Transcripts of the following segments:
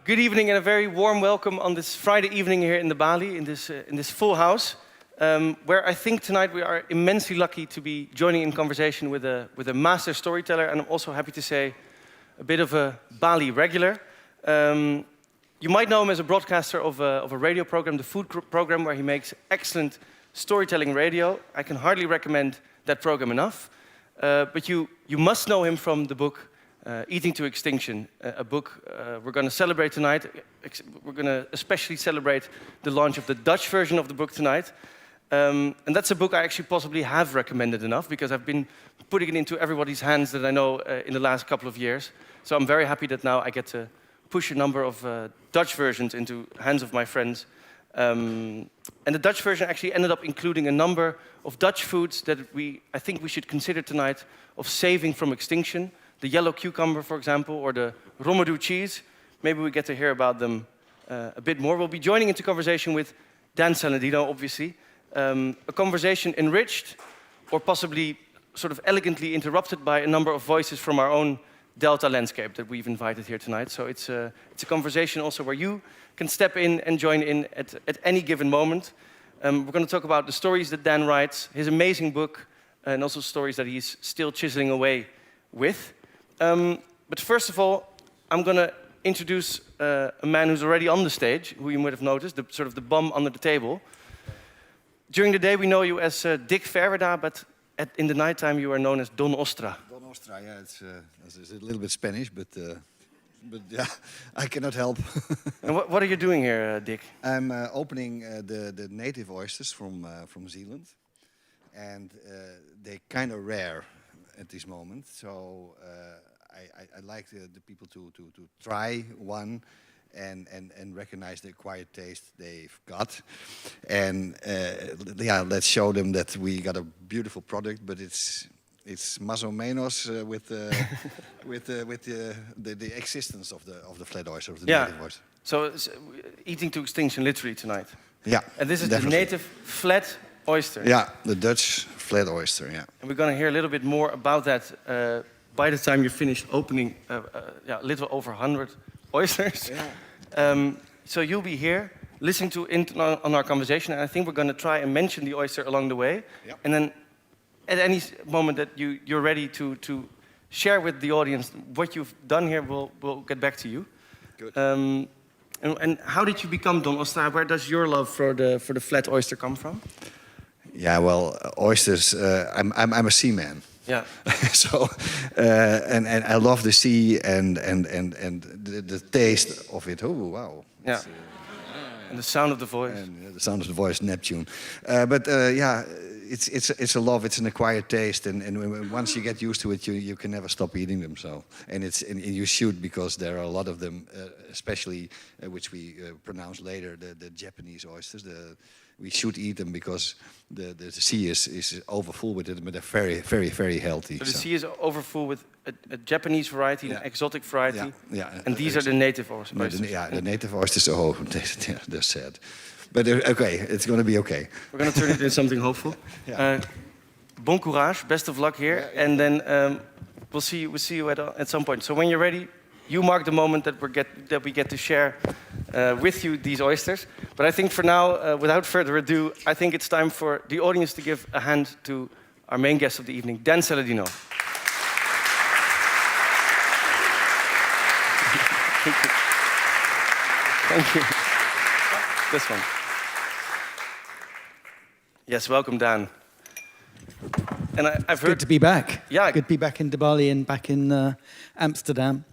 Good evening and a very warm welcome on this Friday evening here in the Balie, in this full house, where I think tonight we are immensely lucky to be joining in conversation with a master storyteller, and I'm also happy to say a bit of a Balie regular. You might know him as a broadcaster of a radio program, the food program, where he makes excellent storytelling radio. I can hardly recommend that program enough. But you must know him from the book Eating to Extinction, a book we're going to celebrate tonight. We're going to especially celebrate the launch of the Dutch version of the book tonight. And that's a book I actually possibly have recommended enough, because I've been putting it into everybody's hands that I know in the last couple of years. So I'm very happy that now I get to push a number of Dutch versions into hands of my friends. And the Dutch version actually ended up including a number of Dutch foods that I think we should consider tonight of saving from extinction. The yellow cucumber, for example, or the Romadoux cheese. Maybe we get to hear about them a bit more. We'll be joining into conversation with Dan Saladino, obviously. A conversation enriched, or possibly sort of elegantly interrupted by a number of voices from our own Delta landscape that we've invited here tonight. So it's a conversation also where you can step in and join in at any given moment. We're going to talk about the stories that Dan writes, his amazing book, and also stories that he's still chiseling away with. But first of all, I'm going to introduce a man who's already on the stage, who you might have noticed, sort of the bum under the table. During the day, we know you as Dick Verwerda, but in the nighttime, you are known as Don Ostra. Don Ostra, yeah, it's a little bit Spanish, but yeah, I cannot help. And what are you doing here, Dick? I'm opening the native oysters from Zealand, and they're kind of rare at this moment. So I like the people to try one and recognize the acquired taste they've got, and yeah, let's show them that we got a beautiful product, but it's más o menos with the existence of the flat oyster, of the native oyster. So it's eating to extinction literally tonight. Yeah, and this is definitely. the native flat oyster. Yeah, the Dutch flat oyster. Yeah, and we're going to hear a little bit more about that by the time you're finished opening. A little over 100 oysters. Yeah. So you'll be here listening on our conversation, and I think we're going to try and mention the oyster along the way. Yep. And then at any moment that you're ready to share with the audience what you've done here, we'll get back to you. Good. And how did you become Don Ostra? Where does your love for the flat oyster come from? Yeah, well, oysters. I'm a seaman. Yeah. So and I love the sea and the taste of it. Oh wow. Yeah. And the sound of the voice. And the sound of the voice, Neptune. But yeah, it's a love. It's an acquired taste, and once you get used to it, you can never stop eating them. So and you should, because there are a lot of them, especially which we pronounce later, the Japanese oysters. We should eat them because the sea is overfull with it, but they're very, very, very healthy. So the sea is overfull with a Japanese variety, an exotic variety, and these are the native oysters. The native oysters are they're sad. But okay, it's going to be okay. We're going to turn it into something hopeful. Yeah. Bon courage, best of luck here, and then we'll see you at some point. So when you're ready, you mark the moment that we get to share with you these oysters. But I think for now, without further ado, I think it's time for the audience to give a hand to our main guest of the evening, Dan Saladino. Thank you. Thank you. This one. Yes, welcome, Dan. And I've heard... Good to be back. Yeah. Good to be back in Balie and back in Amsterdam.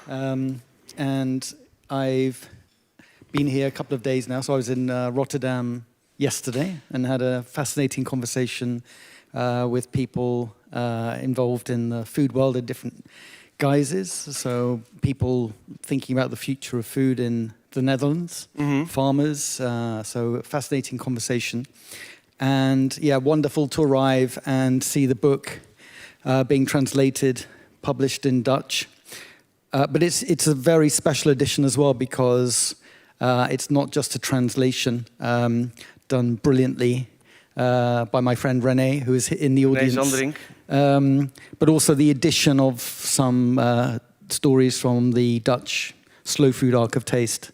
And I've been here a couple of days now. So I was in Rotterdam yesterday and had a fascinating conversation with people involved in the food world in different guises. So people thinking about the future of food in the Netherlands, farmers. So fascinating conversation. And yeah, wonderful to arrive and see the book being translated, published in Dutch. But it's a very special edition as well, because it's not just a translation done brilliantly by my friend René, who is in the audience. But also the addition of some stories from the Dutch slow food arc of taste.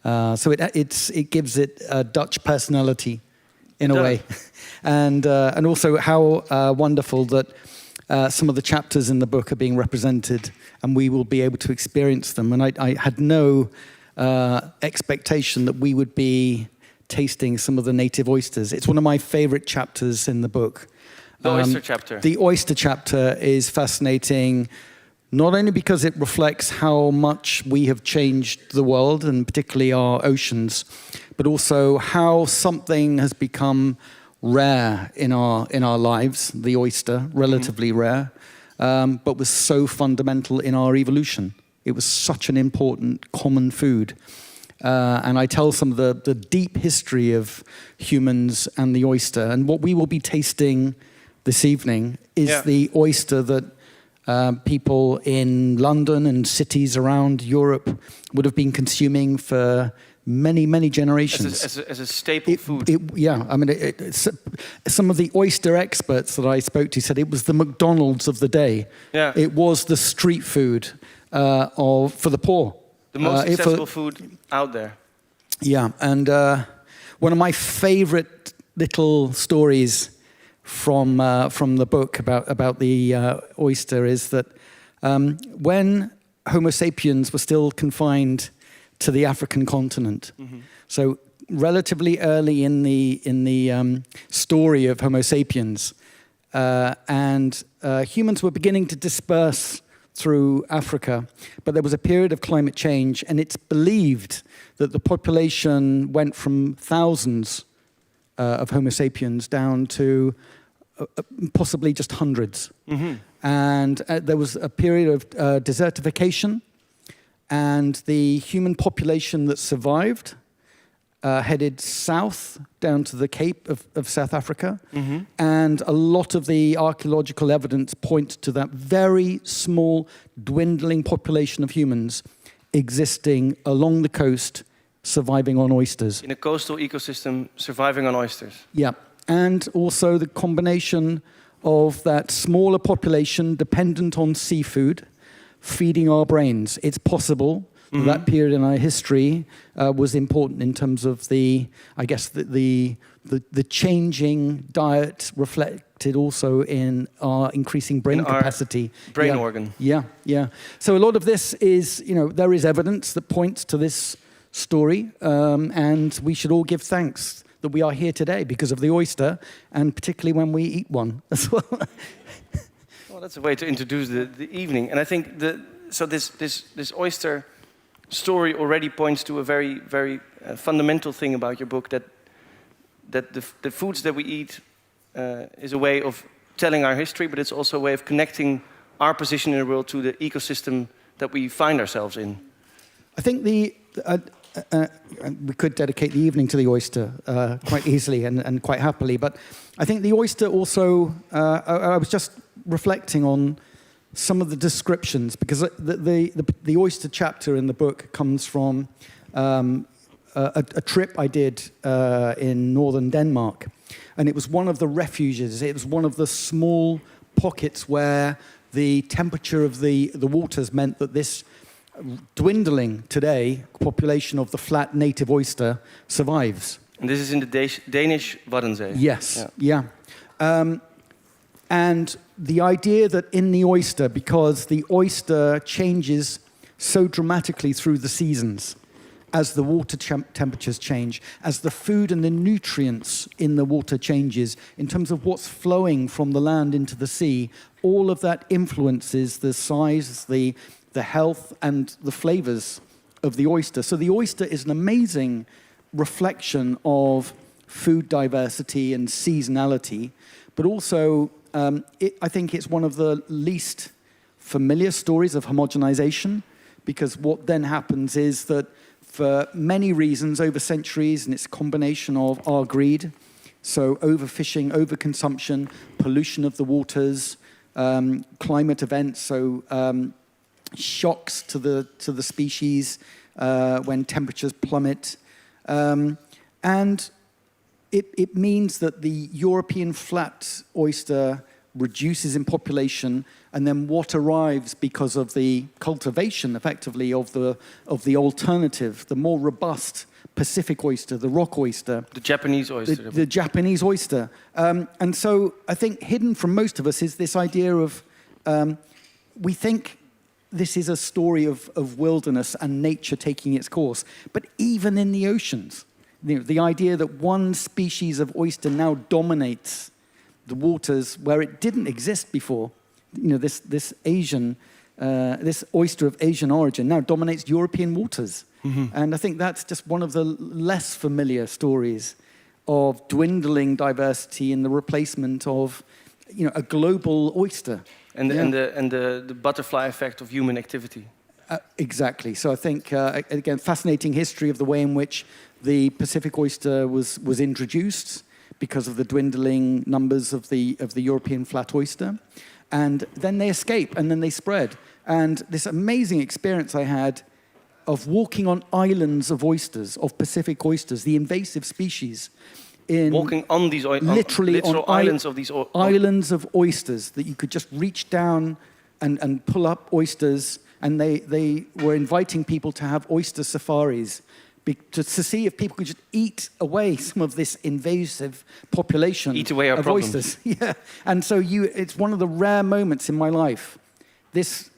So it gives it a Dutch personality in a way. And also how wonderful that some of the chapters in the book are being represented and we will be able to experience them. And I had no expectation that we would be tasting some of the native oysters. It's one of my favorite chapters in the book. The oyster chapter. The oyster chapter is fascinating, not only because it reflects how much we have changed the world, and particularly our oceans, but also how something has become rare in our lives, the oyster, relatively rare, but was so fundamental in our evolution. It was such an important common food. And I tell some of the deep history of humans and the oyster. And what we will be tasting this evening is the oyster that people in London and cities around Europe would have been consuming for many, many generations. As a staple food. I mean, some of the oyster experts that I spoke to said it was the McDonald's of the day. Yeah. It was the street food for the poor. The most accessible food out there. Yeah, and one of my favorite little stories from the book about the oyster is that when Homo sapiens were still confined to the African continent, so relatively early in the story of Homo sapiens, and humans were beginning to disperse through Africa, but there was a period of climate change, and it's believed that the population went from thousands of Homo sapiens down to possibly just hundreds. And there was a period of desertification, and the human population that survived headed south down to the Cape of South Africa. And a lot of the archaeological evidence points to that very small, dwindling population of humans existing along the coast, surviving on oysters. In a coastal ecosystem, surviving on oysters. Yeah, and also the combination of that smaller population dependent on seafood, feeding our brains. It's possible that period in our history was important in terms of the changing diet reflected also in our increasing brain capacity. Brain organ. Yeah. So a lot of this is, there is evidence that points to this story, and we should all give thanks that we are here today because of the oyster, and particularly when we eat one as well. Well, that's a way to introduce the evening. And I think this oyster story already points to a very, very fundamental thing about your book, that the foods that we eat is a way of telling our history, but it's also a way of connecting our position in the world to the ecosystem that we find ourselves in. I think we could dedicate the evening to the oyster quite easily and quite happily, but I think the oyster also, I was just reflecting on some of the descriptions, because the oyster chapter in the book comes from a trip I did in northern Denmark, and it was one of the refuges. It was one of the small pockets where the temperature of the waters meant that this dwindling today population of the flat native oyster survives. And this is in the Danish Waddenzee. Yes, yeah. And the idea that in the oyster, because the oyster changes so dramatically through the seasons, as the water temperatures change, as the food and the nutrients in the water changes, in terms of what's flowing from the land into the sea, all of that influences the size, the health, and the flavors of the oyster. So the oyster is an amazing reflection of food diversity and seasonality, but also I think it's one of the least familiar stories of homogenization, because what then happens is that for many reasons over centuries, and it's a combination of our greed, so overfishing, overconsumption, pollution of the waters, climate events, so shocks to the species when temperatures plummet, and it means that the European flat oyster reduces in population, and then what arrives because of the cultivation, effectively, of the alternative, the more robust Pacific oyster, the rock oyster. The Japanese oyster. The Japanese oyster. And so I think hidden from most of us is this idea of, we think this is a story of wilderness and nature taking its course. But even in the oceans, the idea that one species of oyster now dominates the waters where it didn't exist before. This oyster of Asian origin now dominates European waters. Mm-hmm. And I think that's just one of the less familiar stories of dwindling diversity and the replacement of, a global oyster. And the butterfly effect of human activity. Exactly. So I think, again, fascinating history of the way in which the Pacific oyster was introduced because of the dwindling numbers of the European flat oyster. And then they escape, and then they spread. And this amazing experience I had of walking on islands of oysters, of Pacific oysters, the invasive species. Walking on these literally on islands of these islands of oysters that you could just reach down and pull up oysters, and they were inviting people to have oyster safaris to see if people could just eat away some of this invasive population eat away our of problems. oysters. Yeah, and so it's one of the rare moments in my life. This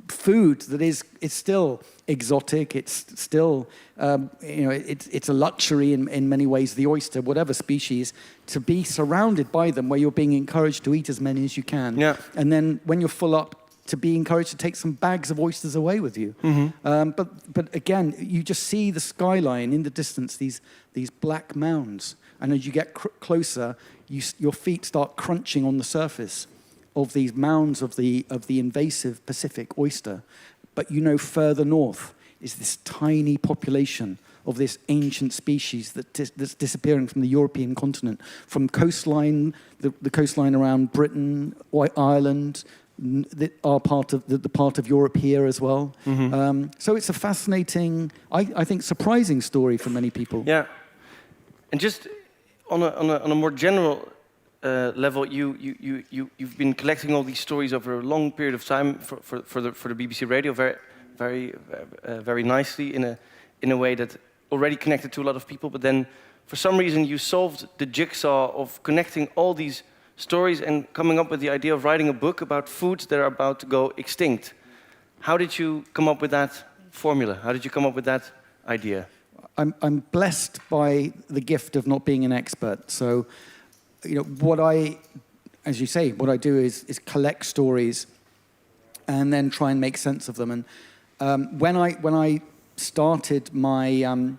food that is still exotic. It's still, it's a luxury in many ways, the oyster, whatever species, to be surrounded by them where you're being encouraged to eat as many as you can. Yeah. And then when you're full up, to be encouraged to take some bags of oysters away with you. Mm-hmm. But again, you just see the skyline in the distance, these black mounds. And as you get closer, your feet start crunching on the surface of these mounds of the invasive Pacific oyster. But further north is this tiny population of this ancient species that's disappearing from the European continent, from coastline, the coastline around Britain, Ireland, are part of the part of Europe here as well. Mm-hmm. So it's a fascinating, I think, surprising story for many people. Yeah, and just on a more general level, you've been collecting all these stories over a long period of time for the BBC Radio, very nicely in a way that already connected to a lot of people. But then, for some reason, you solved the jigsaw of connecting all these stories and coming up with the idea of writing a book about foods that are about to go extinct. How did you come up with that formula? How did you come up with that idea? I'm blessed by the gift of not being an expert. So, what as you say, what I do is collect stories and then try and make sense of them. And when I started my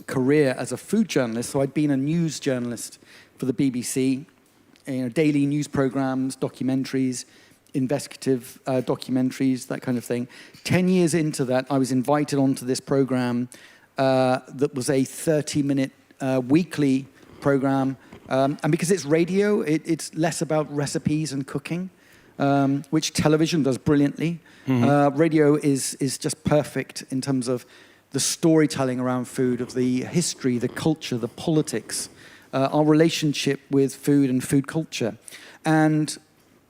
career as a food journalist, so I'd been a news journalist for the BBC, daily news programs, documentaries, investigative documentaries, that kind of thing. 10 years into that, I was invited onto this program that was a 30-minute weekly program. And because it's radio, it's less about recipes and cooking, which television does brilliantly. Mm-hmm. Radio is just perfect in terms of the storytelling around food, of the history, the culture, the politics, our relationship with food and food culture. And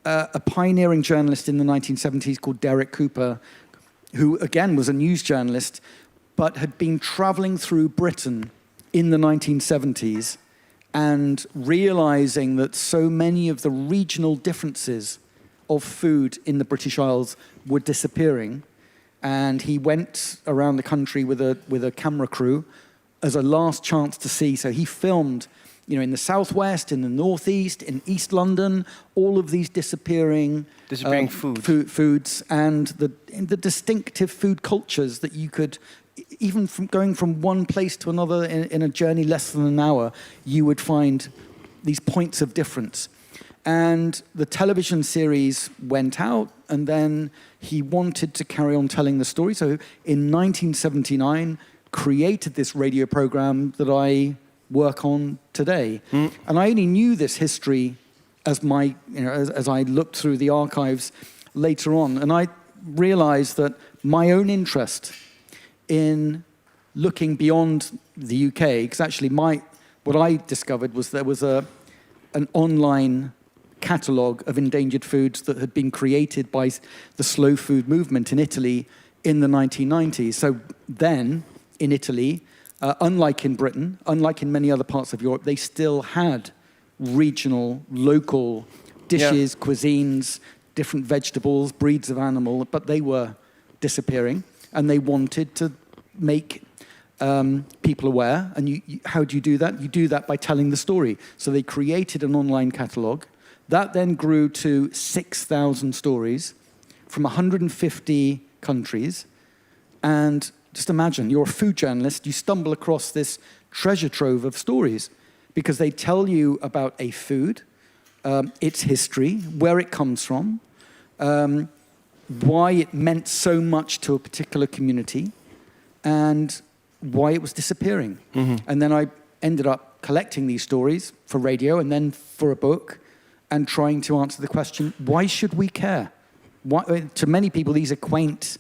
a pioneering journalist in the 1970s called Derek Cooper, who again was a news journalist, but had been traveling through Britain in the 1970s and realizing that so many of the regional differences of food in the British Isles were disappearing. And he went around the country with a camera crew as a last chance to see. So he filmed, in the southwest, in the northeast, in East London, all of these disappearing foods and the distinctive food cultures that you could, even from going from one place to another in a journey less than an hour, you would find these points of difference. And the television series went out, and then he wanted to carry on telling the story. So in 1979, created this radio program that I work on today. Mm. And I only knew this history as as I looked through the archives later on. And I realized that my own interest in looking beyond the UK, because actually what I discovered was there was an online catalogue of endangered foods that had been created by the slow food movement in Italy in the 1990s. So then, in Italy, unlike in Britain, unlike in many other parts of Europe, they still had regional, local dishes, cuisines, different vegetables, breeds of animal, but they were disappearing, and they wanted to make people aware. And how do you do that? You do that by telling the story. So they created an online catalogue. That then grew to 6,000 stories from 150 countries. And just imagine, you're a food journalist, you stumble across this treasure trove of stories because they tell you about a food, its history, where it comes from, why it meant so much to a particular community, and why it was disappearing. And then I ended up collecting these stories for radio and then for a book and trying to answer the question, why should we care? Why, to many people, these are quaint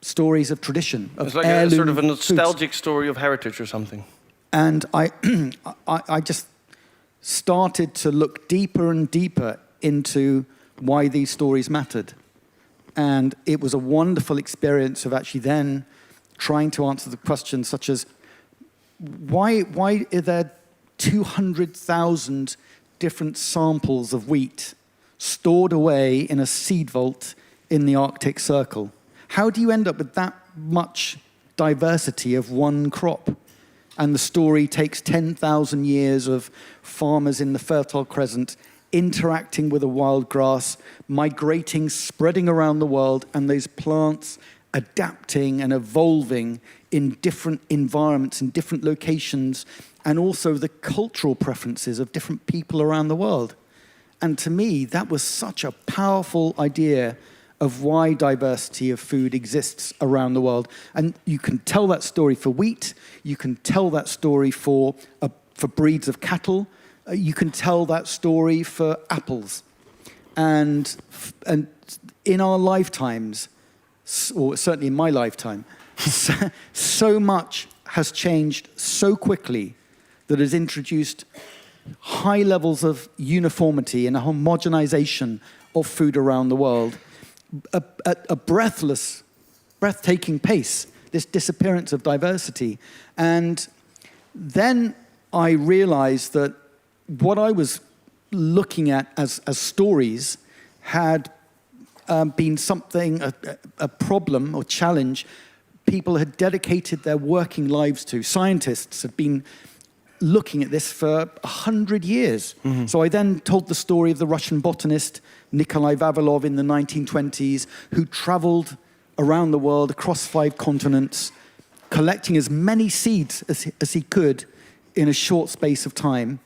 stories of tradition, of it's like heirloom a sort of a nostalgic foods. story of heritage or something. And I just started to look deeper and deeper into why these stories mattered. And it was a wonderful experience of actually then trying to answer the questions such as, why are there 200,000 different samples of wheat stored away in a seed vault in the Arctic Circle? How do you end up with that much diversity of one crop? And the story takes 10,000 years of farmers in the Fertile Crescent interacting with a wild grass, migrating, spreading around the world, and those plants adapting and evolving in different environments, in different locations, and also the cultural preferences of different people around the world. And to me, that was such a powerful idea of why diversity of food exists around the world. And you can tell that story for wheat, you can tell that story for breeds of cattle, you can tell that story for apples. And in our lifetimes, or certainly in my lifetime, so much has changed so quickly that has introduced high levels of uniformity and a homogenization of food around the world at a breathtaking pace, this disappearance of diversity. And then I realized that what I was looking at as stories had been something, a problem or challenge people had dedicated their working lives to. Scientists had been looking at this for 100 years. So I then told the story of the Russian botanist Nikolai Vavilov in the 1920s, who traveled around the world across 5 continents, collecting as many seeds as he could in a short space of time,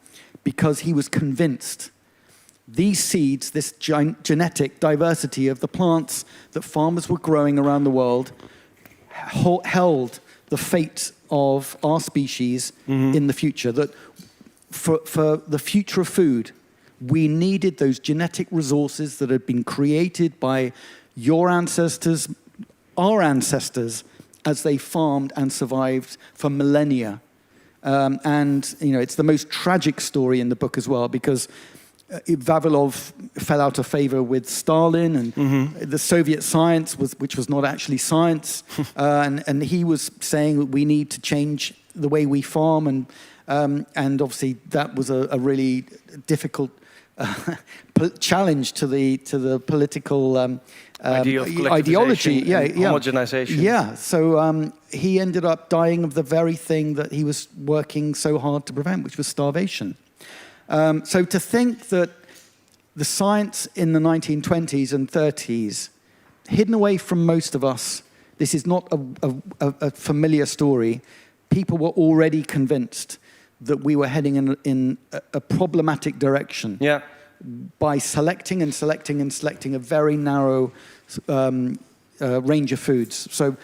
because he was convinced these seeds, this genetic diversity of the plants that farmers were growing around the world, held the fate of our species in the future. That for the future of food, we needed those genetic resources that had been created by your ancestors, our ancestors, as they farmed and survived for millennia. And it's the most tragic story in the book as well, because Vavilov fell out of favor with Stalin, and the Soviet science, which was not actually science, and he was saying that we need to change the way we farm, and obviously that was a really difficult challenge to the political ideology, homogenization. Yeah, so he ended up dying of the very thing that he was working so hard to prevent, which was starvation. So to think that the science in the 1920s and 30s, hidden away from most of us, this is not a familiar story, people were already convinced that we were heading in a problematic direction by selecting a very narrow range of foods. So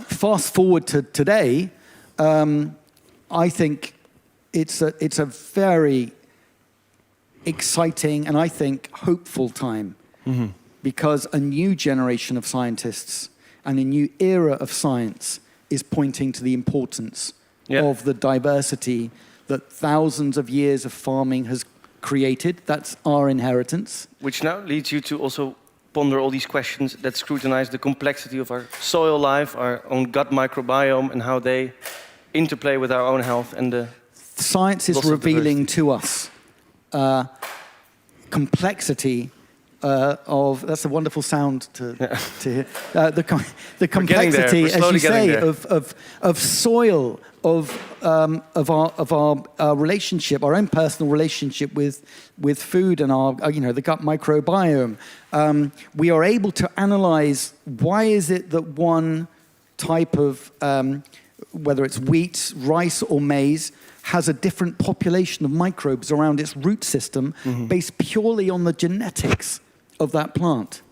fast forward to today, I think it's a very exciting and I think hopeful time, because a new generation of scientists and a new era of science is pointing to the importance of the diversity that thousands of years of farming has created. That's our inheritance. Which now leads you to also ponder all these questions that scrutinize the complexity of our soil life, our own gut microbiome, and how they interplay with our own health and the Science is loss of revealing diversity. to us complexity of, that's a wonderful sound to hear. The getting there. complexity, We're as slowly you say, getting there. of soil, of our relationship, our own personal relationship with food and our the gut microbiome. We are able to analyze why is it that one type of whether it's wheat, rice, or maize, has a different population of microbes around its root system based purely on the genetics of that plant.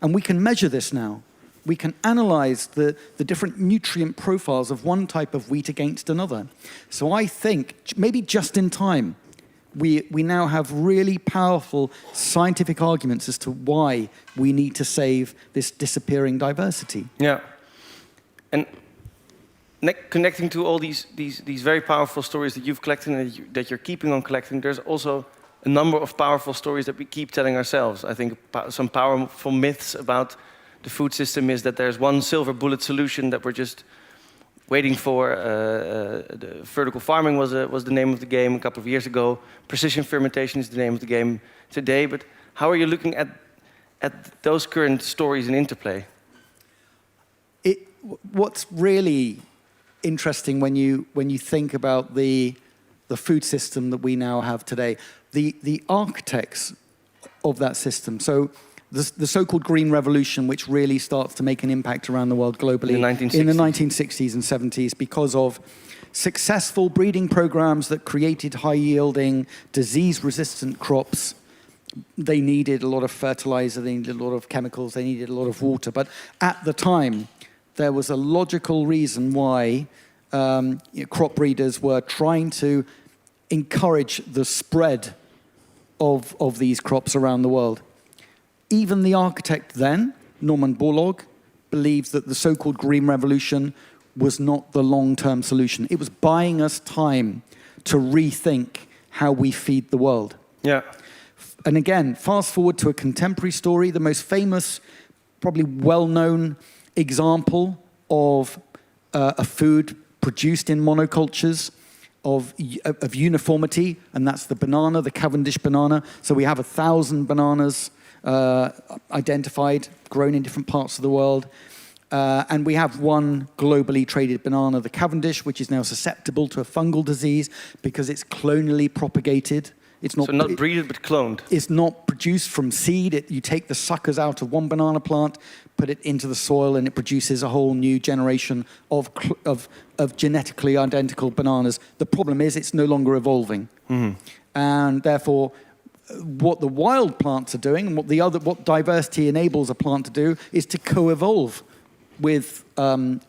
And we can measure this now. We can analyze the different nutrient profiles of one type of wheat against another. So I think, maybe just in time, we now have really powerful scientific arguments as to why we need to save this disappearing diversity. Yeah. And connecting to all these very powerful stories that you've collected and that you're keeping on collecting, there's also a number of powerful stories that we keep telling ourselves. I think some powerful myths about the food system is that there's one silver bullet solution that we're just waiting for. The vertical farming was the name of the game a couple of years ago. Precision fermentation is the name of the game today. But how are you looking at those current stories in interplay? What's really interesting when you think about the food system that we now have today, the architects of that system. So the so-called Green Revolution, which really starts to make an impact around the world globally in the 1960s and 70s because of successful breeding programs that created high-yielding, disease-resistant crops. They needed a lot of fertilizer, they needed a lot of chemicals, they needed a lot of water. But at the time, there was a logical reason why crop breeders were trying to encourage the spread of these crops around the world. Even the architect then, Norman Borlaug, believes that the so-called Green Revolution was not the long-term solution. It was buying us time to rethink how we feed the world. Yeah. And again, fast forward to a contemporary story, the most famous, probably well-known example of a food produced in monocultures of uniformity, and that's the banana, the Cavendish banana. So we have 1,000 bananas identified, grown in different parts of the world. And we have one globally traded banana, the Cavendish, which is now susceptible to a fungal disease because it's clonally propagated. It's not, so not breeded, but cloned. It's not produced from seed. You take the suckers out of one banana plant, put it into the soil, and it produces a whole new generation of genetically identical bananas. The problem is it's no longer evolving. And therefore, what the wild plants are doing, and what diversity enables a plant to do, is to co-evolve with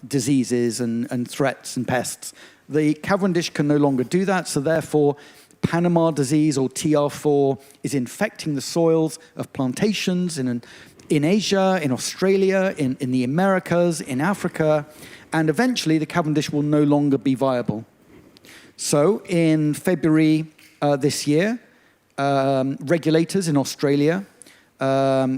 diseases and threats and pests. The Cavendish can no longer do that, so therefore Panama disease, or TR4, is infecting the soils of plantations in Asia, in Australia, in the Americas, in Africa, and eventually the Cavendish will no longer be viable. So in February this year, regulators in Australia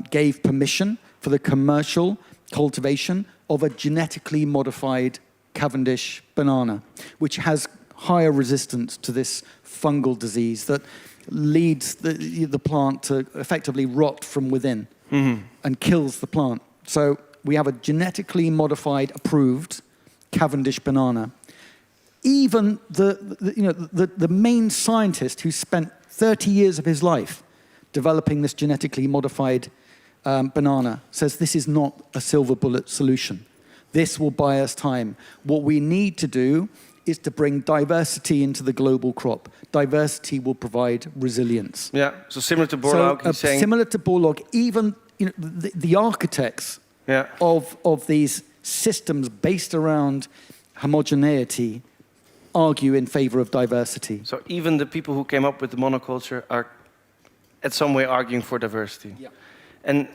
gave permission for the commercial cultivation of a genetically modified Cavendish banana, which has higher resistance to this fungal disease that leads the plant to effectively rot from within and kills the plant. So we have a genetically modified, approved Cavendish banana. Even the main scientist who spent 30 years of his life developing this genetically modified banana says this is not a silver bullet solution. This will buy us time. What we need to do is to bring diversity into the global crop. Diversity will provide resilience. Yeah, so similar to Borlaug, he's saying... Similar to Borlaug, even the architects of these systems based around homogeneity argue in favor of diversity. So even the people who came up with the monoculture are at some way arguing for diversity. Yeah. And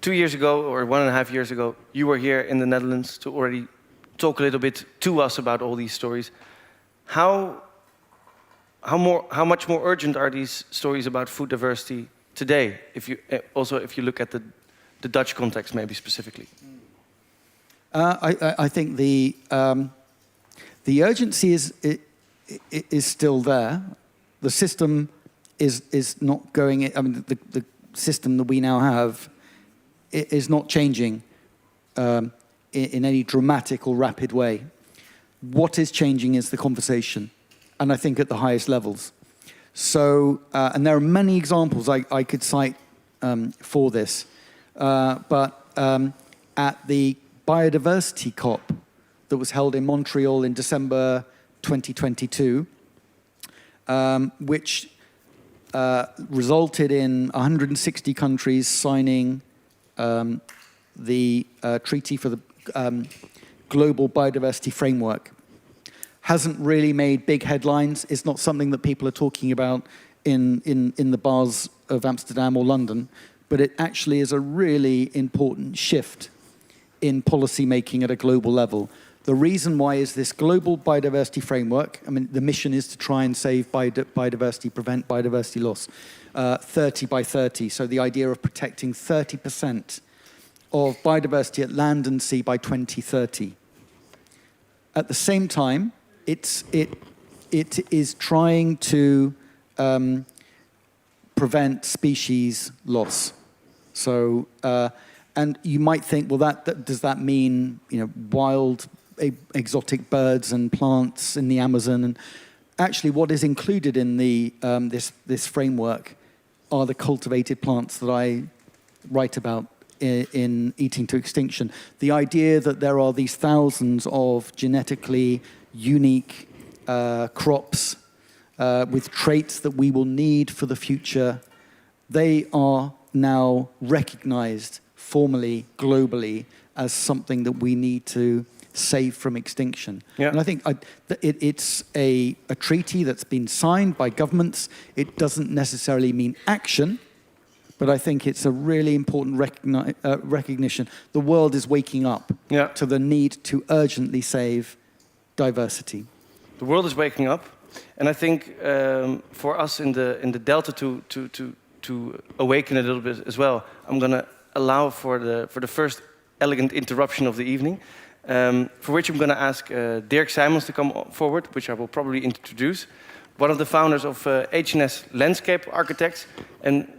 2 years ago, or 1.5 years ago, you were here in the Netherlands to already talk a little bit to us about all these stories. How how much more urgent are these stories about food diversity today? If you look at the Dutch context, maybe specifically. I think the urgency is still there. The system is not going. I mean, the system that we now have is not changing in any dramatic or rapid way. What is changing is the conversation, and I think at the highest levels. So, and there are many examples I could cite for this, but at the Biodiversity COP that was held in Montreal in December 2022, which resulted in 160 countries signing the Treaty for the Global Biodiversity Framework. Hasn't really made big headlines. It's not something that people are talking about in the bars of Amsterdam or London, but it actually is a really important shift in policy making at a global level. The reason why is this global biodiversity framework. I mean, the mission is to try and save biodiversity, prevent biodiversity loss, 30 by 30. So the idea of protecting 30% of biodiversity at land and sea by 2030. At the same time, it is trying to prevent species loss. So, and you might think, well, does that mean wild exotic birds and plants in the Amazon? And actually, what is included in the this framework are the cultivated plants that I write about in Eating to Extinction. The idea that there are these thousands of genetically unique crops with traits that we will need for the future, they are now recognized formally, globally, as something that we need to save from extinction. Yeah. And I think it's a treaty that's been signed by governments. It doesn't necessarily mean action, but I think it's a really important recognition. The world is waking up to the need to urgently save diversity. The world is waking up, and I think for us in the Delta to awaken a little bit as well, I'm going to allow for the first elegant interruption of the evening, for which I'm going to ask Dirk Sijmans to come forward, which I will probably introduce. One of the founders of HNS Landscape Architects, and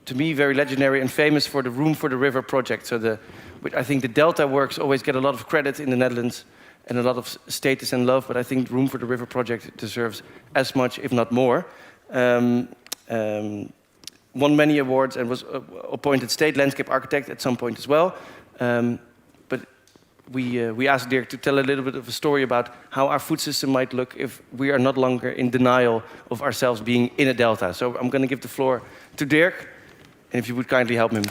to me very legendary and famous for the Room for the River project. So I think the Delta works always get a lot of credit in the Netherlands and a lot of status and love, but I think Room for the River project deserves as much, if not more. Won many awards and was appointed state landscape architect at some point as well. But we asked Dirk to tell a little bit of a story about how our food system might look if we are not longer in denial of ourselves being in a delta. So I'm going to give the floor to Dirk, and if you would kindly help me.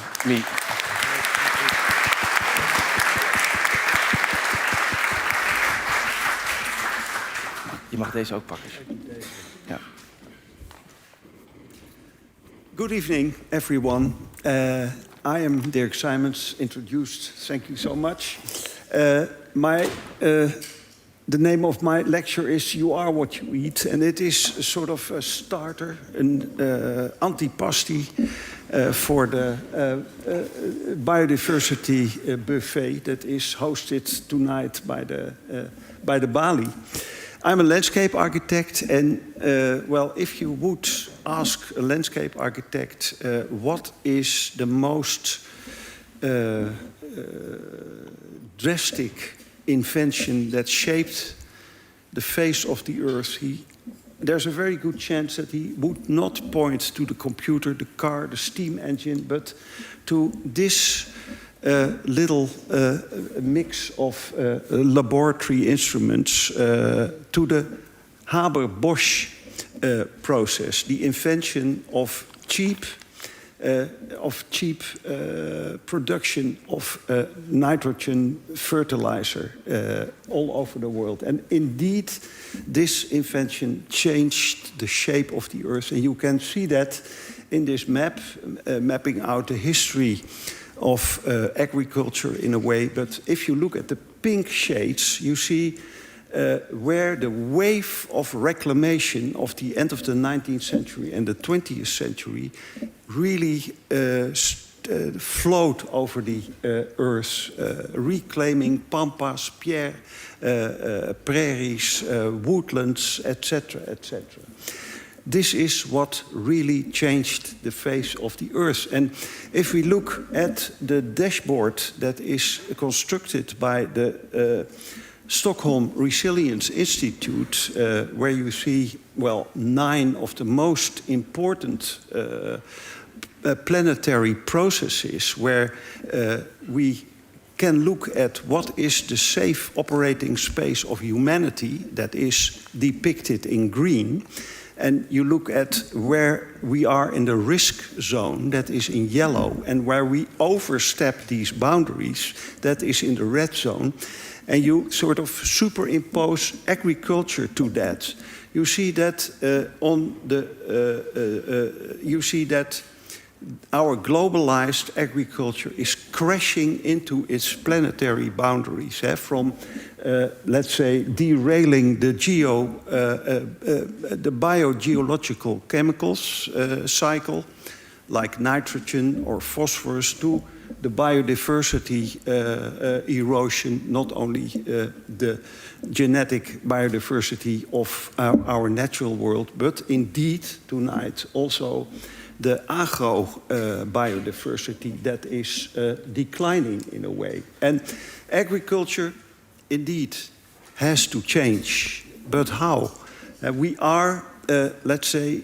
Je mag deze ook pakken. Ja. Good evening, everyone. I am Dirk Sijmans, introduced. Thank you so much. The name of my lecture is You Are What You Eat, and it is a sort of a starter, an antipasti for the Biodiversity Buffet that is hosted tonight by the Balie. I'm a landscape architect, and well, if you would ask a landscape architect what is the most drastic invention that shaped the face of the earth, there's a very good chance that he would not point to the computer, the car, the steam engine, but to this little mix of laboratory instruments, to the Haber-Bosch process, the invention of cheap production of nitrogen fertilizer all over the world. And indeed, this invention changed the shape of the earth. And you can see that in this map, mapping out the history of agriculture in a way. But if you look at the pink shades, you see where the wave of reclamation of the end of the 19th century and the 20th century really flowed over the earth, reclaiming pampas, prairies, woodlands, etc., etc. This is what really changed the face of the earth. And if we look at the dashboard that is constructed by the Stockholm Resilience Institute, where you see, well, 9 of the most important planetary processes where we can look at what is the safe operating space of humanity that is depicted in green, and you look at where we are in the risk zone, that is in yellow, and where we overstep these boundaries, that is in the red zone, and you sort of superimpose agriculture to that. You see that you see that our globalized agriculture is crashing into its planetary boundaries, from, let's say, derailing the biogeological chemicals cycle, like nitrogen or phosphorus, to the biodiversity erosion, not only the genetic biodiversity of our natural world, but indeed tonight also the biodiversity that is declining in a way. And agriculture indeed has to change, but how? We are, let's say,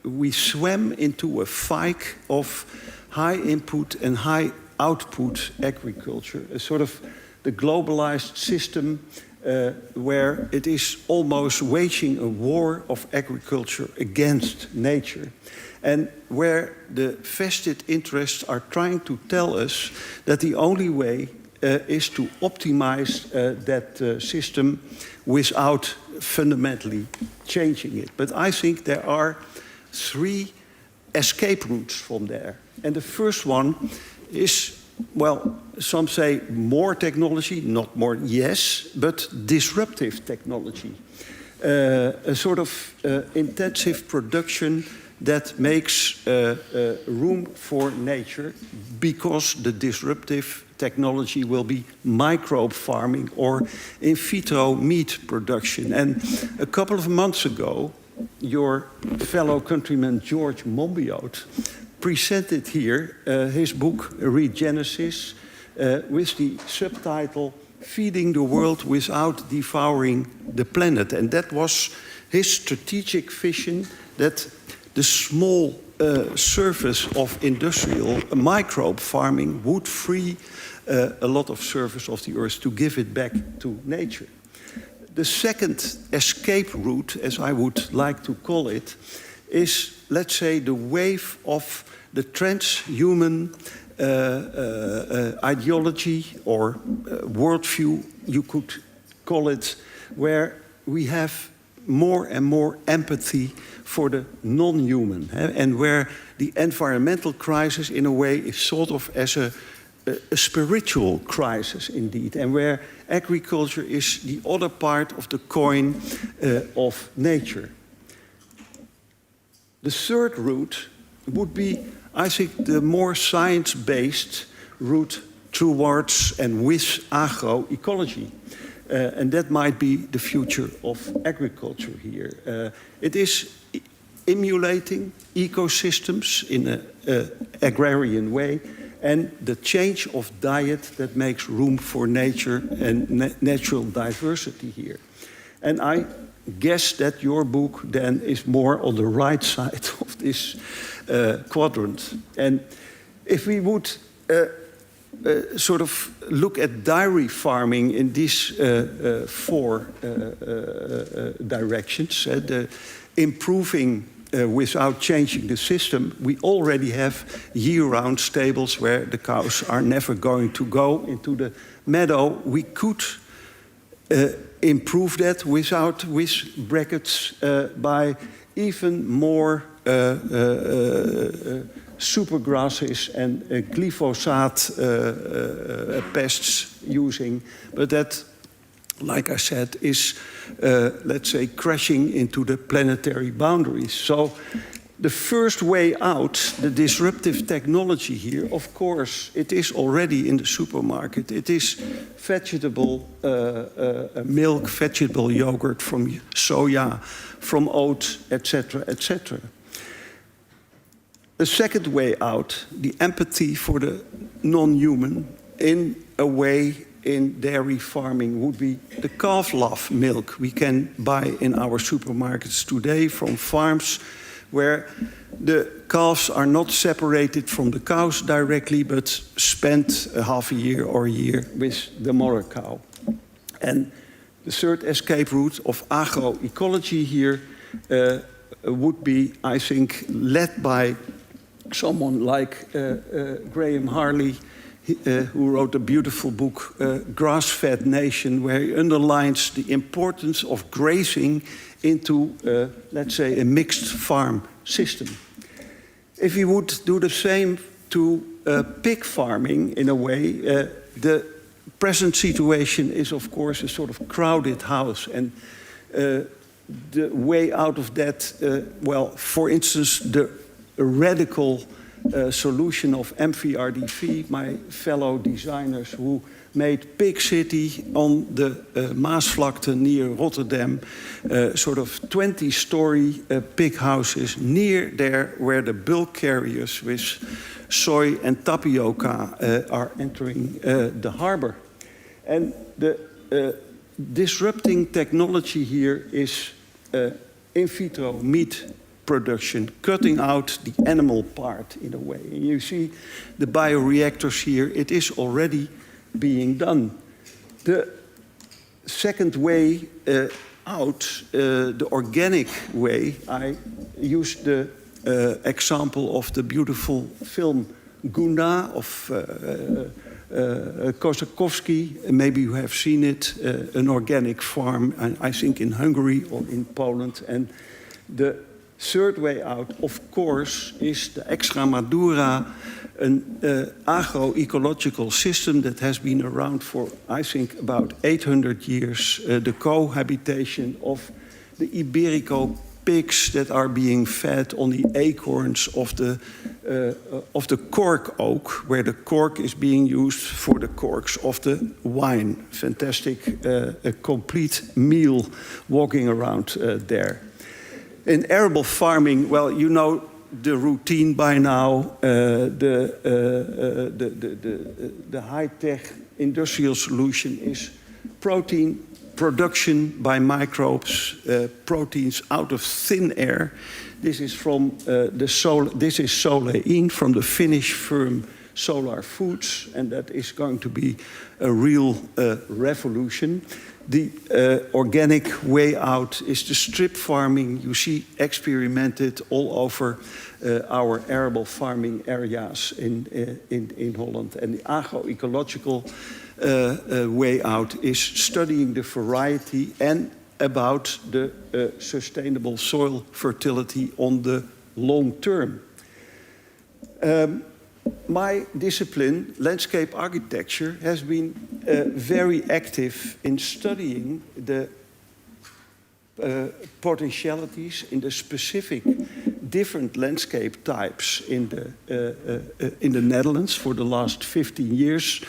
we swam into a fight of high input and high output agriculture, a sort of the globalized system where it is almost waging a war of agriculture against nature, and where the vested interests are trying to tell us that the only way is to optimize that system without fundamentally changing it. But I think there are 3 escape routes from there. And the first one is, well, some say more technology, not more, yes, but disruptive technology. A sort of intensive production that makes room for nature, because the disruptive technology will be microbe farming or in vitro meat production. And a couple of months ago, your fellow countryman George Monbiot presented here his book Regenesis with the subtitle Feeding the World Without Devouring the Planet. And that was his strategic vision, that the small surface of industrial microbe farming would free a lot of surface of the earth to give it back to nature. The second escape route, as I would like to call it, is, let's say, the wave of the transhuman ideology or worldview, you could call it, where we have more and more empathy for the non-human, and where the environmental crisis in a way is thought of as a spiritual crisis indeed, and where agriculture is the other part of the coin of nature. The third route would be, I think, the more science-based route towards and with agroecology. And that might be the future of agriculture here. It is emulating ecosystems in an agrarian way, and the change of diet that makes room for nature and natural diversity here. And I guess that your book then is more on the right side of this quadrant. And if we would sort of look at dairy farming in these 4 directions, the improving without changing the system, we already have year-round stables where the cows are never going to go into the meadow. We could improve that with brackets, by even more supergrasses and glyphosate pests using, but that like I said, is, let's say, crashing into the planetary boundaries. So the first way out, the disruptive technology here, of course, it is already in the supermarket. It is vegetable milk, vegetable yogurt from soya, from oat, etc., etc. The second way out, the empathy for the non-human, in a way in dairy farming, would be the calf love milk we can buy in our supermarkets today from farms where the calves are not separated from the cows directly, but spend a half a year or a year with the mother cow. And the third escape route of agroecology here would be, I think, led by someone like Graham Harley, who wrote a beautiful book, Grass-Fed Nation, where he underlines the importance of grazing into, let's say, a mixed farm system. If we would do the same to pig farming, in a way, the present situation is, of course, a sort of crowded house. And the way out of that, well, for instance, the radical solution of MVRDV, my fellow designers who made Pig City on the Maasvlakte near Rotterdam, sort of 20-story pig houses near there where the bulk carriers with soy and tapioca are entering the harbor. And the disrupting technology here is in vitro meat production, cutting out the animal part in a way. And you see the bioreactors here, it is already being done. The second way out, the organic way, I used the example of the beautiful film Gunda of Kosakowski. Maybe you have seen it, an organic farm, I think in Hungary or in Poland. And the third way out, of course, is the Extremadura, an agroecological system that has been around for, I think, about 800 years. The cohabitation of the Iberico pigs that are being fed on the acorns of the cork oak, where the cork is being used for the corks of the wine. Fantastic, a complete meal walking around there. In arable farming, well, you know the routine by now. The high-tech industrial solution is protein production by microbes, proteins out of thin air. This is from this is Solein from the Finnish firm Solar Foods, and that is going to be a real revolution. The organic way out is the strip farming you see experimented all over our arable farming areas in Holland. And the agroecological way out is studying the variety and about the sustainable soil fertility on the long term. My discipline, landscape architecture, has been very active in studying the potentialities in the specific different landscape types in the Netherlands for the last 15 years.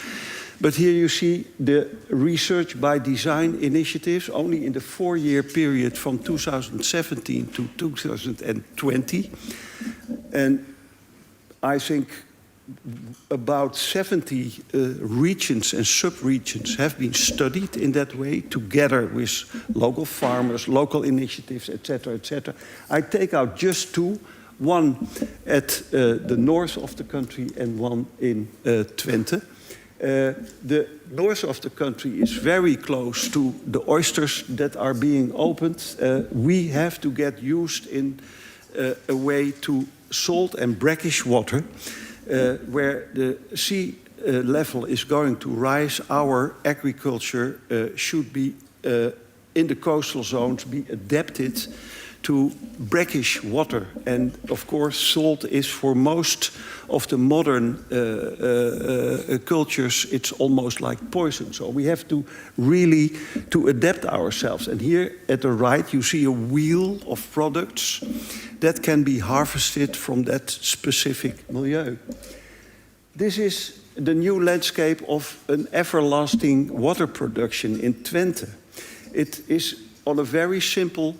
But here you see the research by design initiatives only in the 4-year period from 2017 to 2020. And I think about 70 regions and sub-regions have been studied in that way, together with local farmers, local initiatives, etc., etc. I take out just two, one at the north of the country and one in Twente. The north of the country is very close to the oysters that are being opened. We have to get used in a way to salt and brackish water. Where the sea level is going to rise, our agriculture should be, in the coastal zones, be adapted to brackish water. And of course, salt is for most of the modern cultures, it's almost like poison. So we have to really to adapt ourselves. And here at the right, you see a wheel of products that can be harvested from that specific milieu. This is the new landscape of an everlasting water production in Twente. It is on a very simple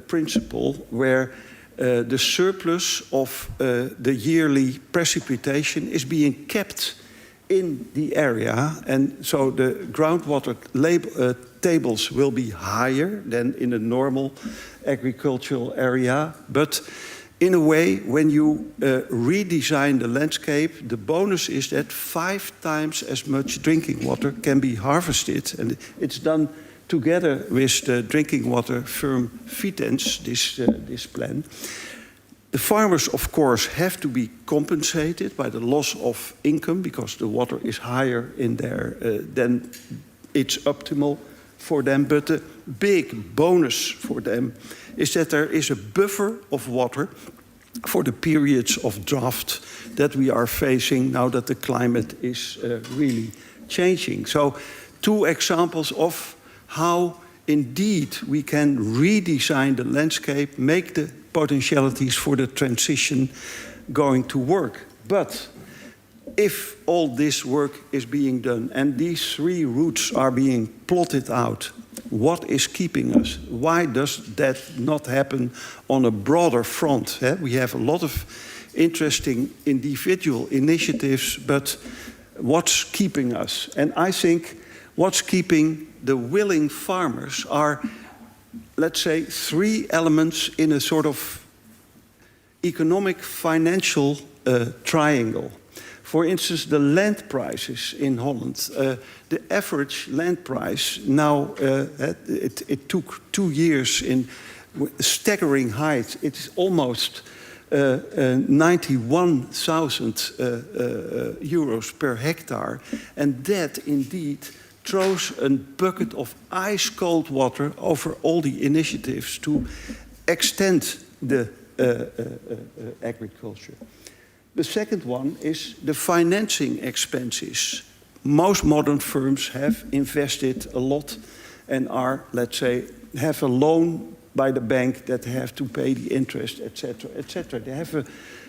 principle where the surplus of the yearly precipitation is being kept in the area, and so the groundwater tables will be higher than in a normal agricultural area. But in a way, when you redesign the landscape, the bonus is that 5 times as much drinking water can be harvested, and it's done together with the drinking water firm Vitens, this plan. The farmers, of course, have to be compensated by the loss of income because the water is higher in there than it's optimal for them. But the big bonus for them is that there is a buffer of water for the periods of drought that we are facing now that the climate is really changing. So 2 examples of how indeed we can redesign the landscape, make the potentialities for the transition going to work. But if all this work is being done and these 3 routes are being plotted out, what is keeping us? Why does that not happen on a broader front? We have a lot of interesting individual initiatives, but what's keeping us? And I think what's keeping the willing farmers are, let's say, 3 elements in a sort of economic financial triangle. For instance, the land prices in Holland. The average land price now, it took 2 years in staggering height. It is almost 91,000 euros per hectare. And that indeed throws a bucket of ice-cold water over all the initiatives to extend the agriculture. The second one is the financing expenses. Most modern firms have invested a lot and are, let's say, have a loan by the bank that they have to pay the interest, etc., etc. They have a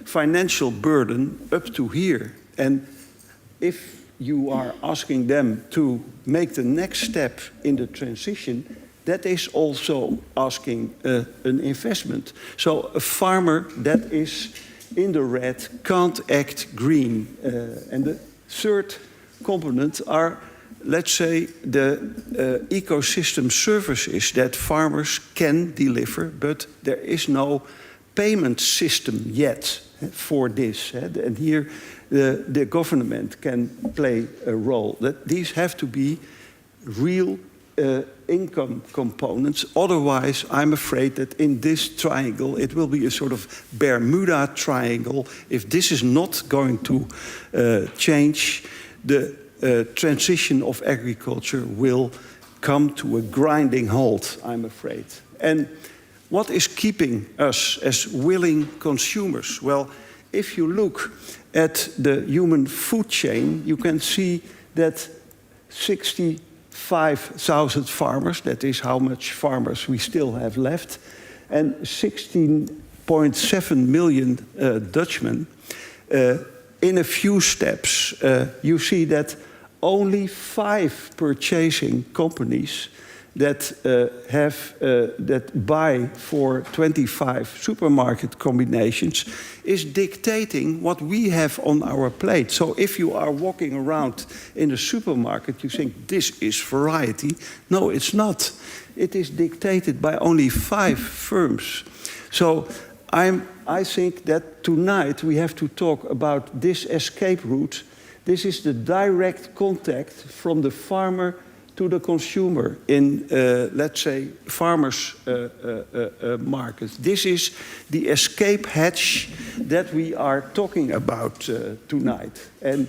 financial burden up to here. And if you are asking them to make the next step in the transition, that is also asking an investment. So a farmer that is in the red can't act green. And the third component are, let's say, the ecosystem services that farmers can deliver, but there is no payment system yet for this. And here the government can play a role. That these have to be real income components. Otherwise, I'm afraid that in this triangle, it will be a sort of Bermuda Triangle. If this is not going to change, the transition of agriculture will come to a grinding halt, I'm afraid. And what is keeping us as willing consumers? Well, if you look at the human food chain, you can see that 65,000 farmers, that is how much farmers we still have left, and 16.7 million Dutchmen. In a few steps, you see that only 5 purchasing companies that that buy for 25 supermarket combinations is dictating what we have on our plate. So if you are walking around in a supermarket, you think this is variety. No, it's not. It is dictated by only 5 firms. So I think that tonight we have to talk about this escape route. This is the direct contact from the farmer to the consumer in, let's say, farmers' markets. This is the escape hatch that we are talking about tonight. And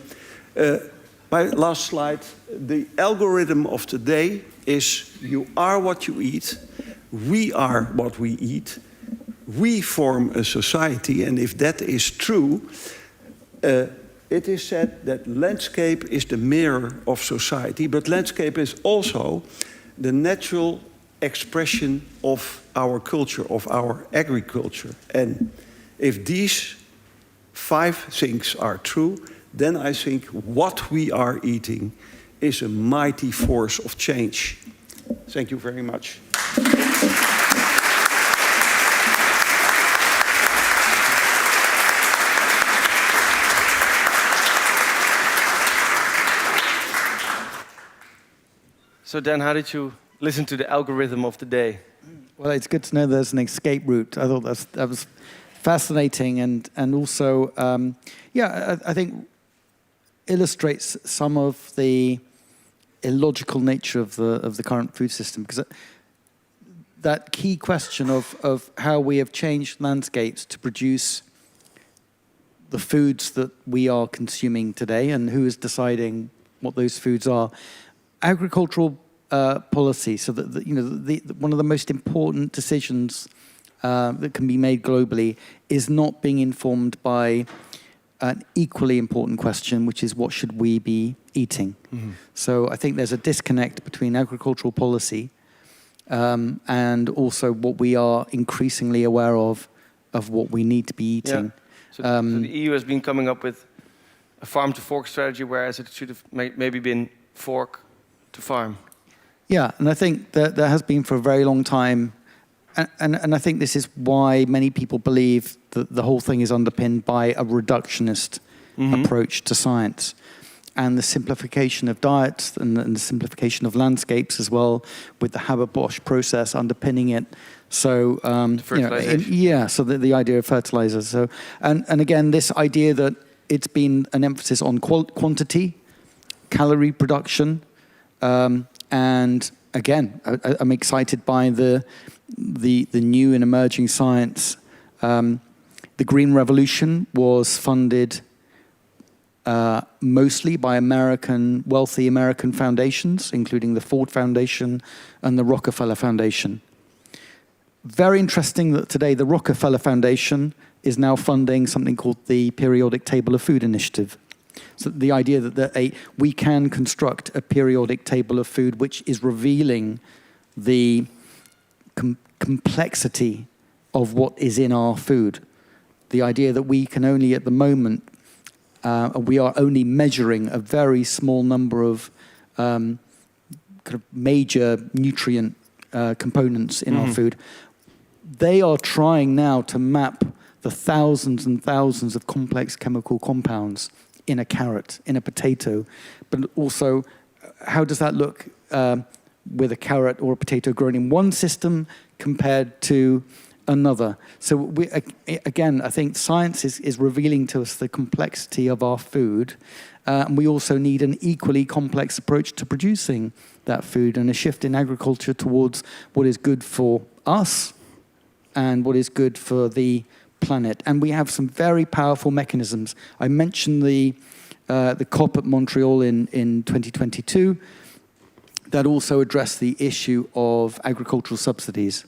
my last slide, the algorithm of today is you are what you eat. we are what we eat, we form a society, and if that is true, it is said that landscape is the mirror of society, but landscape is also the natural expression of our culture, of our agriculture. And if these 5 things are true, then I think what we are eating is a mighty force of change. Thank you very much. So Dan, how did you listen to the algorithm of the day? Well, it's good to know there's an escape route. I thought that was fascinating, and also, I think illustrates some of the illogical nature of the current food system, because that key question of how we have changed landscapes to produce the foods that we are consuming today, and who is deciding what those foods are. Agricultural policy, so that one of the most important decisions that can be made globally is not being informed by an equally important question, which is what should we be eating? Mm-hmm. So I think there's a disconnect between agricultural policy and also what we are increasingly aware of what we need to be eating. Yeah. So the EU has been coming up with a farm-to-fork strategy, whereas it should have maybe been fork to farm. Yeah, and I think that there has been for a very long time, and I think this is why many people believe that the whole thing is underpinned by a reductionist approach to science, and the simplification of diets and the simplification of landscapes as well, with the Haber-Bosch process underpinning it. So, so the idea of fertilizers. So, and again, this idea that it's been an emphasis on quantity, calorie production. And again, I'm excited by the new and emerging science. The Green Revolution was funded mostly by wealthy American foundations, including the Ford Foundation and the Rockefeller Foundation. Very interesting that today the Rockefeller Foundation is now funding something called the Periodic Table of Food Initiative. So the idea that we can construct a periodic table of food which is revealing the complexity of what is in our food. The idea that we can only at the moment, we are only measuring a very small number of kind of major nutrient components in our food. They are trying now to map the thousands and thousands of complex chemical compounds in a carrot, in a potato, but also how does that look with a carrot or a potato grown in one system compared to another? So again, I think science is revealing to us the complexity of our food, and we also need an equally complex approach to producing that food, and a shift in agriculture towards what is good for us and what is good for the planet. And we have some very powerful mechanisms. I mentioned the COP at Montreal in 2022 that also addressed the issue of agricultural subsidies.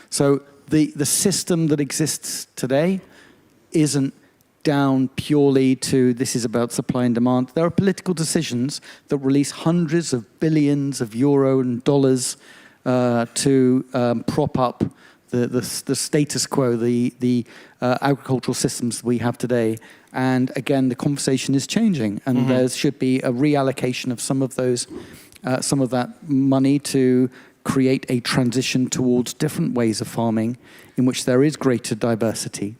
So the system that exists today isn't down purely to this is about supply and demand. There are political decisions that release hundreds of billions of euro and dollars to prop up the status quo, the agricultural systems we have today. And again, the conversation is changing, and there should be a reallocation of some of those, some of that money to create a transition towards different ways of farming in which there is greater diversity.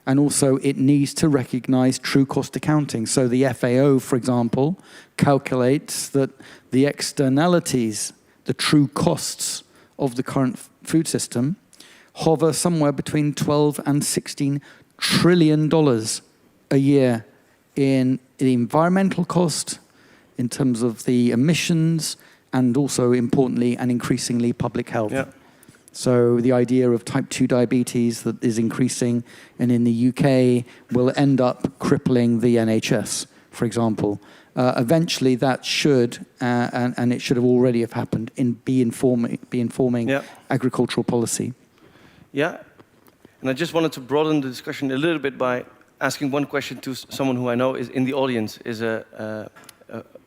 And also it needs to recognize true cost accounting. So the FAO, for example, calculates that the externalities, the true costs of the current food system hover somewhere between 12 and 16 trillion dollars a year in the environmental cost, in terms of the emissions, and also importantly and increasingly public health. Yeah. So the idea of type 2 diabetes that is increasing, and in the UK will end up crippling the NHS, for example. eventually that should, and it should have already have happened, be informing Yeah. agricultural policy. Yeah, and I just wanted to broaden the discussion a little bit by asking one question to someone who I know is in the audience, is a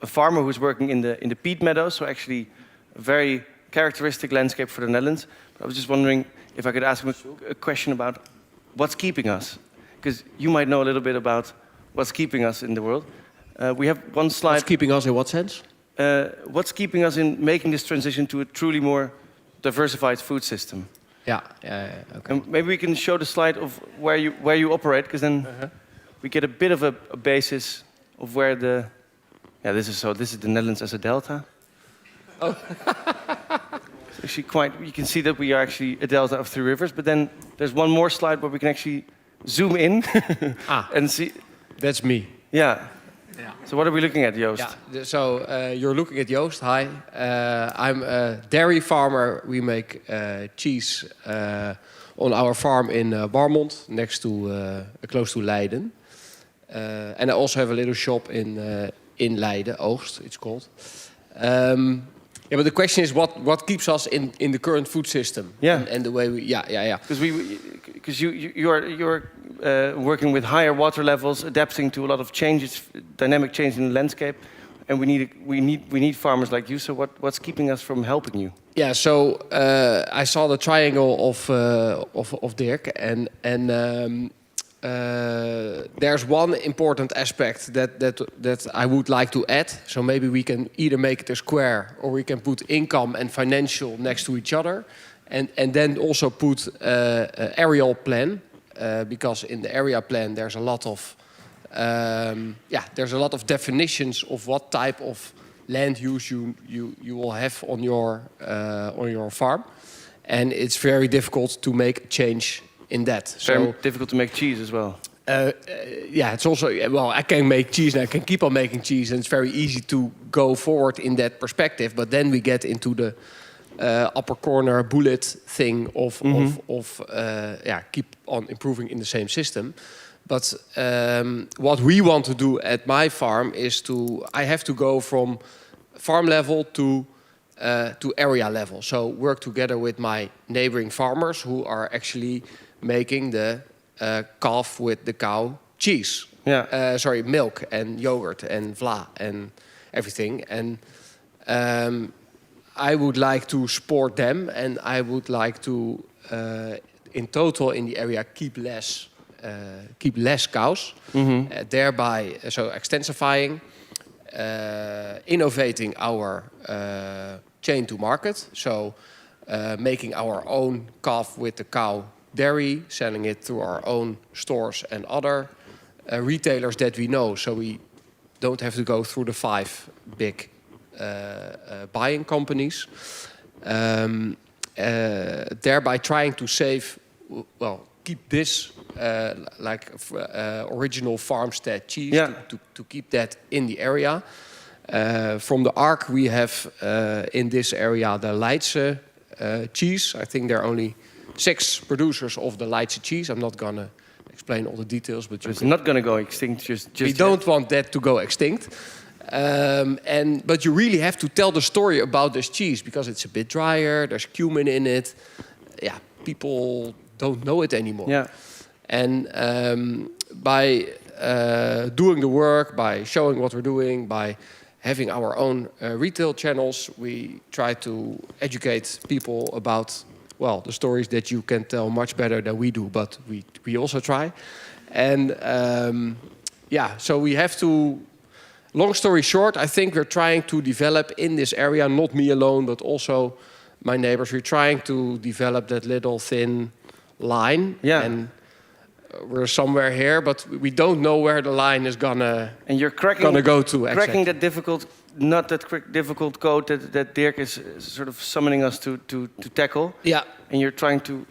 farmer who's working in the peat meadows, so actually a very characteristic landscape for the Netherlands. But I was just wondering if I could ask him a question about what's keeping us, because you might know a little bit about what's keeping us in the world. We have one slide. What's keeping us in what sense? What's keeping us in making this transition to a truly more diversified food system? Yeah, okay. And maybe we can show the slide of where you operate, because then we get a bit of a basis of where the this is the Netherlands as a delta. Oh. It's actually you can see that we are actually a delta of 3 rivers, but then there's one more slide where we can actually zoom in and see. That's me. Yeah. Yeah. So what are we looking at, Joost? Yeah. So you're looking at Joost. Hi. I'm a dairy farmer. We make cheese on our farm in Warmond, next to close to Leiden. And I also have a little shop in Leiden, Oyster, it's called. But the question is, what keeps us in the current food system? Yeah. And the way we, yeah. Because you're working with higher water levels, adapting to a lot of changes, dynamic change in the landscape, and we need farmers like you. So what's keeping us from helping you? Yeah. So I saw the triangle of Dirk, and there's one important aspect that I would like to add. So maybe we can either make it a square, or we can put income and financial next to each other, and then also put areal plan, because in the area plan there's a lot of definitions of what type of land use you will have on your farm, and it's very difficult to make a change in that. Very difficult to make cheese as well. It's also, I can make cheese and I can keep on making cheese, and it's very easy to go forward in that perspective. But then we get into the upper corner bullet thing of keep on improving in the same system. But what we want to do at my farm is I have to go from farm level to area level. So work together with my neighboring farmers who are actually making the calf with the cow cheese. Yeah. Milk and yogurt and vla and everything. And I would like to support them, and I would like to, in total in the area, keep less cows. Thereby, extensifying, innovating our chain to market. So making our own calf with the cow dairy, selling it through our own stores and other retailers that we know, so we don't have to go through the 5 big buying companies. Thereby trying to keep this original farmstead cheese, to keep that in the area. From the ARC, we have in this area the Leidse cheese. I think there are only 6 producers of the Leidse cheese. I'm not going to explain all the details, but it's not going to go extinct. Just we don't want that to go extinct. But you really have to tell the story about this cheese, because it's a bit drier. There's cumin in it. Yeah, people don't know it anymore. Yeah. And by doing the work, by showing what we're doing, by having our own retail channels, we try to educate people about the stories that you can tell much better than we do, but we also try. And so we have to, long story short, I think we're trying to develop in this area, not me alone, but also my neighbors. We're trying to develop that little thin line. Yeah. And we're somewhere here, but we don't know where the line is gonna go to. Cracking that difficult code that Dirk is sort of summoning us to tackle. Yeah. And you're trying to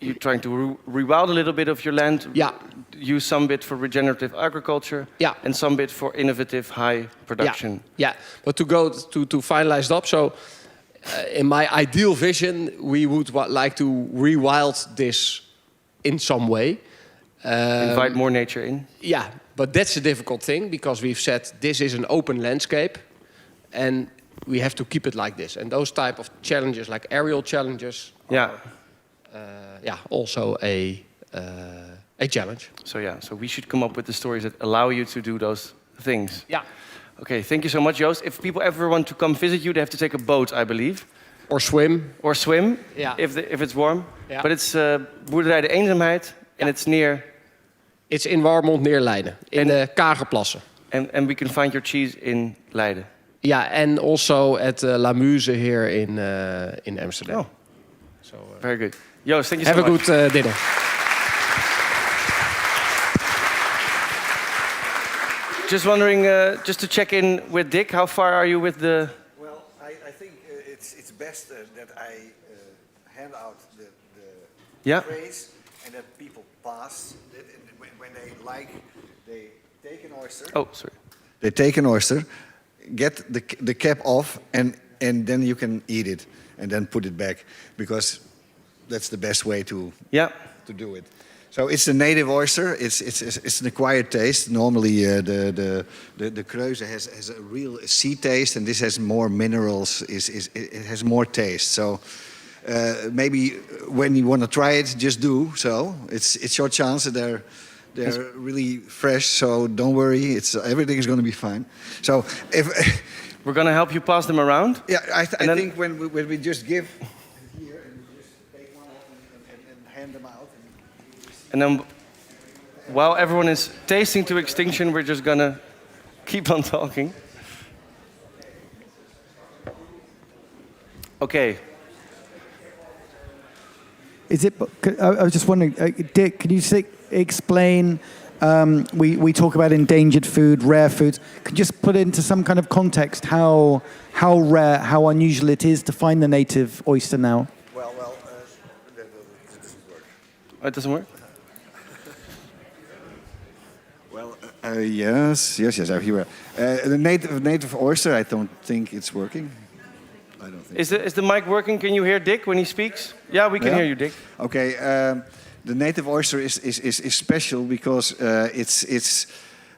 rewild a little bit of your land. Yeah. Use some bit for regenerative agriculture. Yeah. And some bit for innovative high production. Yeah. But to finalize it up, so in my ideal vision, we would like to rewild this in some way. Invite more nature in. Yeah, But that's a difficult thing because we've said this is an open landscape and we have to keep it like this. And those type of challenges, like aerial challenges, Yeah. are also a challenge. So yeah, so we should come up with the stories that allow you to do those things. Yeah. Okay, thank you so much, Joost. If people ever want to come visit you, they have to take a boat, I believe. Or swim. Or swim, Yeah. if it's warm. Yeah. But it's Boerderij de Eenzaamheid, and it's near... It's in Warmond near Leiden, in de Kagerplassen. And we can find your cheese in Leiden. Yeah, and also at La Muse here in Amsterdam. Oh, So, very good. Joost, thank you so have much. a good dinner. Just wondering, just to check in with Dick, how far are you with the... Well, I think it's best that I hand out the Yeah? trays and that people pass. When they like, they take an oyster. Oh, sorry. They take an oyster, get the cap off, and then you can eat it, and then put it back, because that's the best way to do it. So it's a native oyster. It's an acquired taste. Normally, the Kreuze has a real sea taste, and this has more minerals. It has more taste. So maybe when you want to try it, just do so. It's your chance. They're really fresh, so don't worry. Everything is going to be fine. So if We're going to help you pass them around. yeah, I think when we just give here and we just take one off and hand them out. And then while everyone is tasting to extinction, we're just going to keep on talking. Okay. Is it? I was just wondering, Dick, can you explain? We talk about endangered food, rare foods. Could you just put it into some kind of context how rare, how unusual it is to find the native oyster now? Well, that doesn't work. Oh, it doesn't work? Well, yes, here. The native oyster, I don't think it's working. I don't think. Is the mic working? Can you hear Dick when he speaks? Yeah, we can hear you, Dick. Okay. The native oyster is special because it's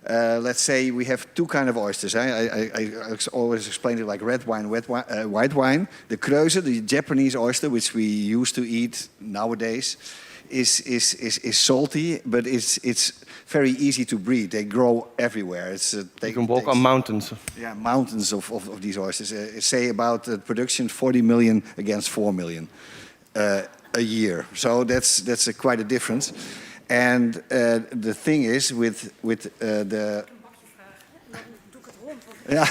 let's say we have two kind of oysters. I always explain it like red wine, white wine. The Kreuze, the Japanese oyster, which we used to eat nowadays, is salty, but it's very easy to breed. They grow everywhere. You can walk on mountains. Yeah, mountains of these oysters. Say about the production 40 million against 4 million a year. So that's quite a difference. And the thing is with the... Yeah.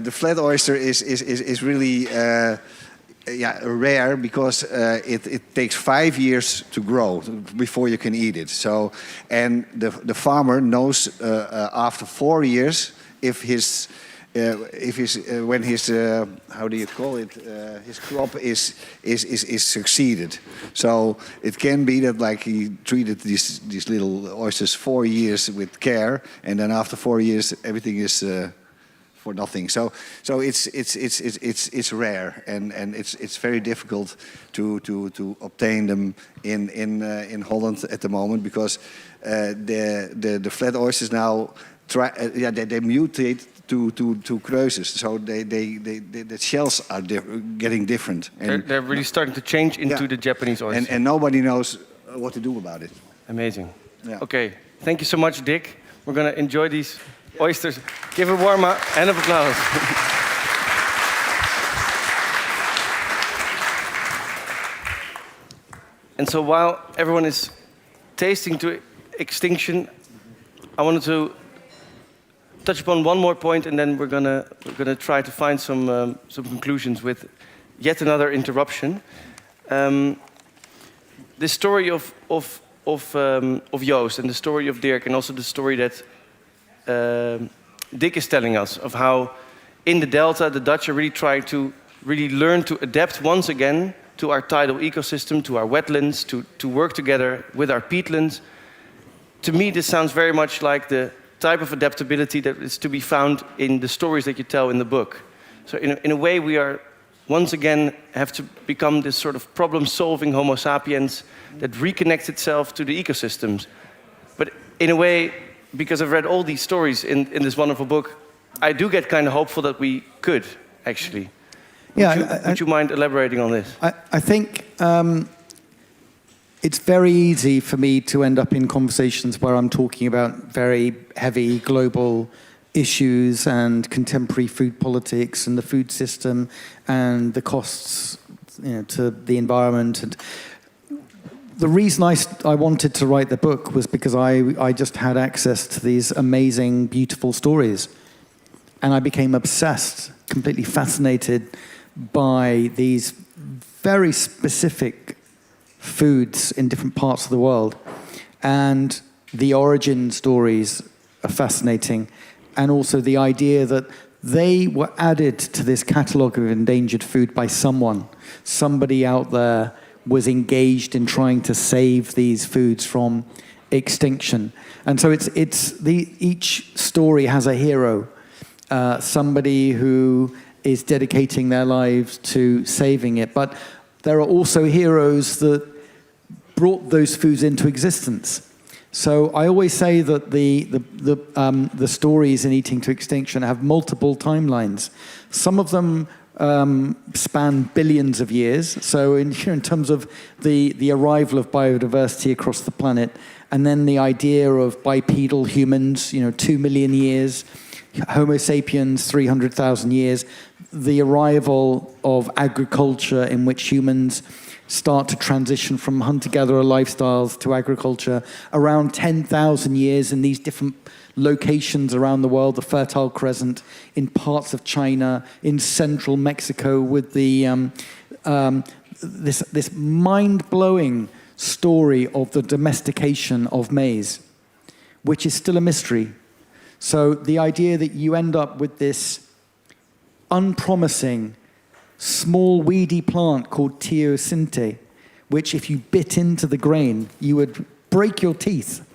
The flat oyster is really rare because it takes 5 years to grow before you can eat it. So, and the farmer knows after 4 years if his when his how do you call it, his crop is succeeded. So it can be that like he treated these little oysters 4 years with care, and then after 4 years everything is for nothing. So it's rare, and it's very difficult to obtain them in Holland at the moment, because the flat oysters now they mutate to Kreuzes, so the shells are getting different. And They're really starting to change into the Japanese oyster. And nobody knows what to do about it. Amazing. Yeah. Okay, thank you so much, Dick. We're going to enjoy these oysters. Give a warm hand of applause. And so while everyone is tasting to extinction, I wanted to touch upon one more point, and then we're gonna try to find some conclusions with yet another interruption. The story of Joost and the story of Dirk, and also the story that Dick is telling us of how in the Delta the Dutch are really trying to learn to adapt once again to our tidal ecosystem, to our wetlands, to work together with our peatlands. To me, this sounds very much like the type of adaptability that is to be found in the stories that you tell in the book. So in a way, we are once again have to become this sort of problem-solving Homo sapiens that reconnects itself to the ecosystems. in a way, because I've read all these stories in this wonderful book, I do get kind of hopeful that we could, actually. Would you mind elaborating on this? I think it's very easy for me to end up in conversations where I'm talking about very heavy global issues and contemporary food politics and the food system and the costs, to the environment. And the reason I wanted to write the book was because I just had access to these amazing, beautiful stories. And I became obsessed, completely fascinated by these very specific foods in different parts of the world. And the origin stories are fascinating. And also the idea that they were added to this catalogue of endangered food by someone. Somebody out there was engaged in trying to save these foods from extinction. And so each story has a hero, somebody who is dedicating their lives to saving it. But there are also heroes that brought those foods into existence. So I always say that the stories in Eating to Extinction have multiple timelines. Some of them span billions of years. So in terms of the arrival of biodiversity across the planet, and then the idea of bipedal humans, 2 million years, Homo sapiens, 300,000 years, the arrival of agriculture in which humans start to transition from hunter-gatherer lifestyles to agriculture, around 10,000 years in these different locations around the world, the Fertile Crescent, in parts of China, in central Mexico, with the this mind-blowing story of the domestication of maize, which is still a mystery. So the idea that you end up with this unpromising, small weedy plant called teosinte, which if you bit into the grain, you would break your teeth.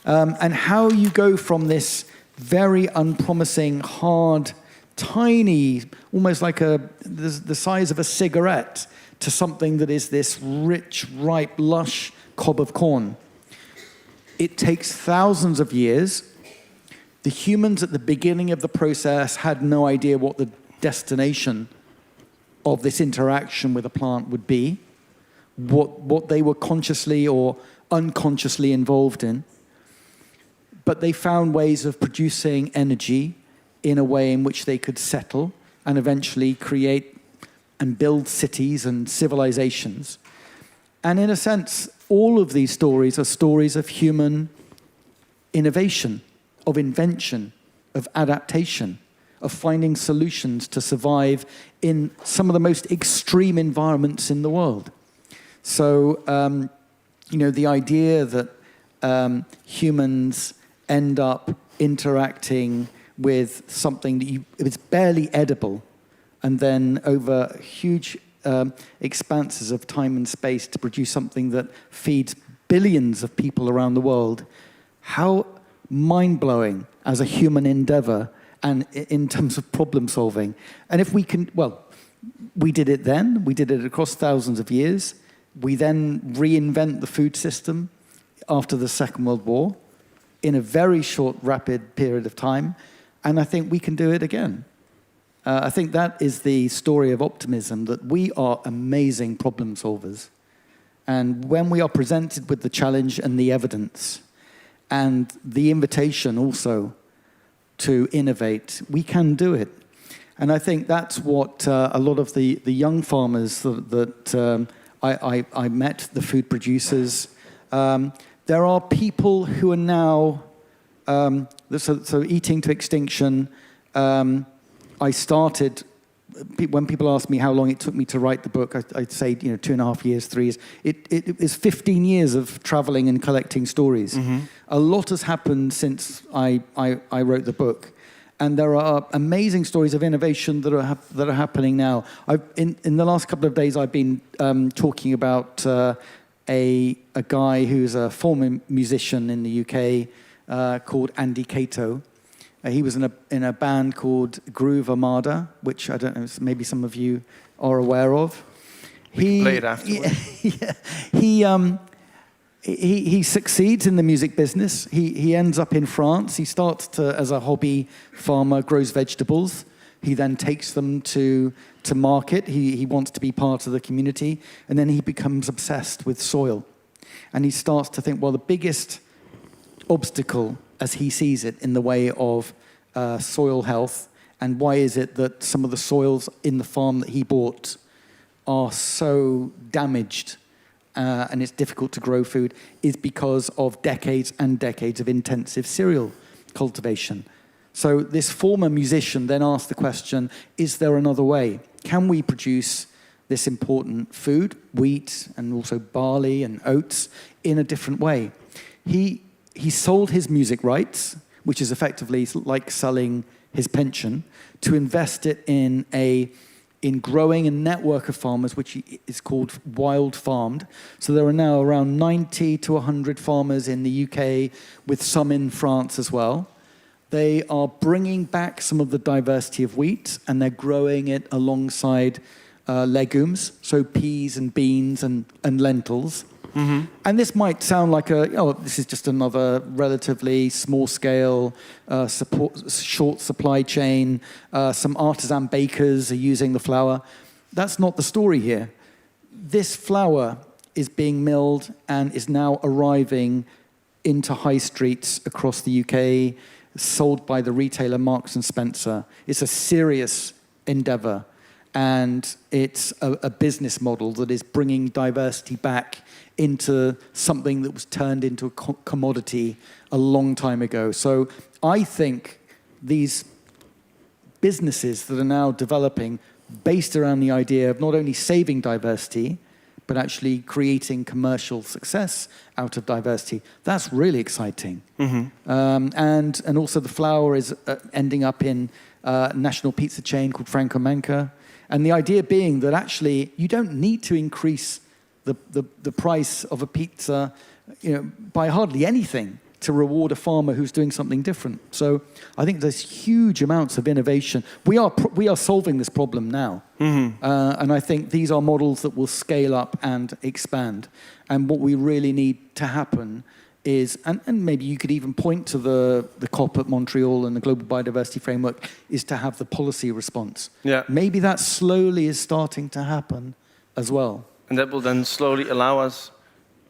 And how you go from this very unpromising, hard, tiny, almost like the size of a cigarette, to something that is this rich, ripe, lush cob of corn. It takes thousands of years. The humans at the beginning of the process had no idea what the destination of this interaction with a plant would be, what they were consciously or unconsciously involved in. But they found ways of producing energy in a way in which they could settle and eventually create and build cities and civilizations. And in a sense, all of these stories are stories of human innovation, of invention, of adaptation, of finding solutions to survive in some of the most extreme environments in the world. So, the idea that humans end up interacting with something that it's barely edible, and then over huge expanses of time and space to produce something that feeds billions of people around the world, how mind-blowing as a human endeavor and in terms of problem solving. And if we can, we did it then, we did it across thousands of years. We then reinvent the food system after the Second World War in a very short, rapid period of time. And I think we can do it again. I think that is the story of optimism, that we are amazing problem solvers. And when we are presented with the challenge and the evidence and the invitation also to innovate, we can do it. And I think that's what a lot of the young farmers that I met, the food producers, there are people who are now, so Eating to Extinction, I started, when people ask me how long it took me to write the book, I'd say 2.5 years, 3 years. It is 15 years of traveling and collecting stories. Mm-hmm. A lot has happened since I wrote the book. And there are amazing stories of innovation that are happening now. In the last couple of days, I've been talking about a guy who's a former musician in the UK called Andy Cato. He was in a band called Groove Armada, which I don't know, maybe some of you are aware of. We can play it afterwards. he succeeds in the music business. He ends up in France. He starts as a hobby farmer, grows vegetables. He then takes them to market. He wants to be part of the community. And then he becomes obsessed with soil. And he starts to think, well, the biggest obstacle, as he sees it, in the way of soil health, and why is it that some of the soils in the farm that he bought are so damaged and it's difficult to grow food, is because of decades and decades of intensive cereal cultivation. So this former musician then asked the question, is there another way? Can we produce this important food, wheat and also barley and oats, in a different way? He sold his music rights, which is effectively like selling his pension, to invest it in growing a network of farmers, which is called Wild Farmed. So there are now around 90 to 100 farmers in the UK, with some in France as well. They are bringing back some of the diversity of wheat, and they're growing it alongside legumes, so peas and beans and lentils. Mm-hmm. And this might sound like this is just another relatively small-scale, short supply chain. Some artisan bakers are using the flour. That's not the story here. This flour is being milled and is now arriving into high streets across the UK, sold by the retailer Marks & Spencer. It's a serious endeavor, and it's a business model that is bringing diversity back into something that was turned into a commodity a long time ago. So I think these businesses that are now developing, based around the idea of not only saving diversity, but actually creating commercial success out of diversity, that's really exciting. Mm-hmm. And also the flour is ending up in a national pizza chain called Franco Manca. And the idea being that actually you don't need to increase the price of a pizza, by hardly anything to reward a farmer who's doing something different. So I think there's huge amounts of innovation. We are solving this problem now. Mm-hmm. And I think these are models that will scale up and expand. And what we really need to happen is, and maybe you could even point to the COP at Montreal and the Global Biodiversity Framework, is to have the policy response. Yeah. Maybe that slowly is starting to happen as well. And that will then slowly allow us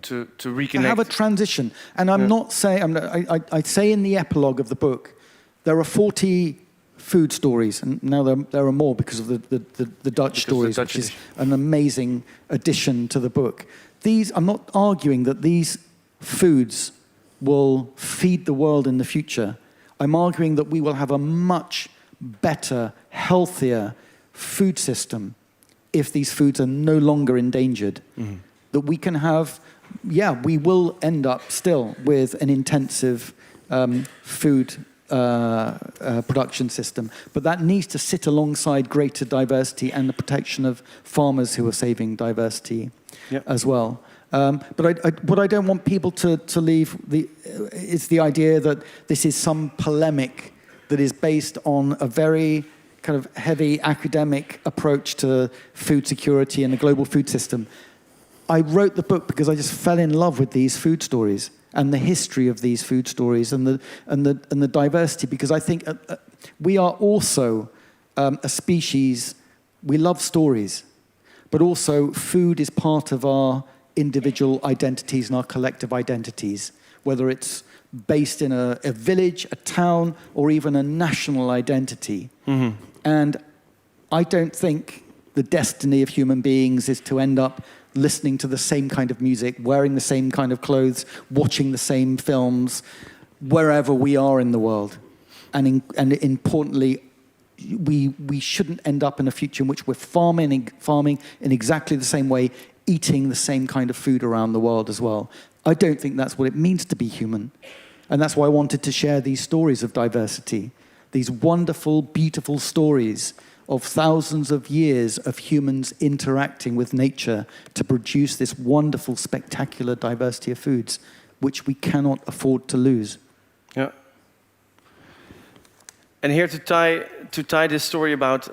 to reconnect. To have a transition. And I'm not saying, I say in the epilogue of the book, there are 40 food stories, and now there are more because of the Dutch stories, which is an amazing addition to the book. I'm not arguing that these foods will feed the world in the future. I'm arguing that we will have a much better, healthier food system if these foods are no longer endangered. Mm-hmm. That we can have, we will end up still with an intensive food production system, but that needs to sit alongside greater diversity and the protection of farmers who are saving diversity as well. But what I don't want people to leave is the idea that this is some polemic that is based on a very kind of heavy academic approach to food security and the global food system. I wrote the book because I just fell in love with these food stories and the history of these food stories and the diversity, because I think we are also a species. We love stories, but also food is part of our individual identities and our collective identities, whether it's based in a village, a town, or even a national identity. Mm-hmm. And I don't think the destiny of human beings is to end up listening to the same kind of music, wearing the same kind of clothes, watching the same films, wherever we are in the world. And importantly, we shouldn't end up in a future in which we're farming in exactly the same way, eating the same kind of food around the world as well. I don't think that's what it means to be human. And that's why I wanted to share these stories of diversity, these wonderful, beautiful stories of thousands of years of humans interacting with nature to produce this wonderful, spectacular diversity of foods, which we cannot afford to lose. Yeah. And here to tie this story about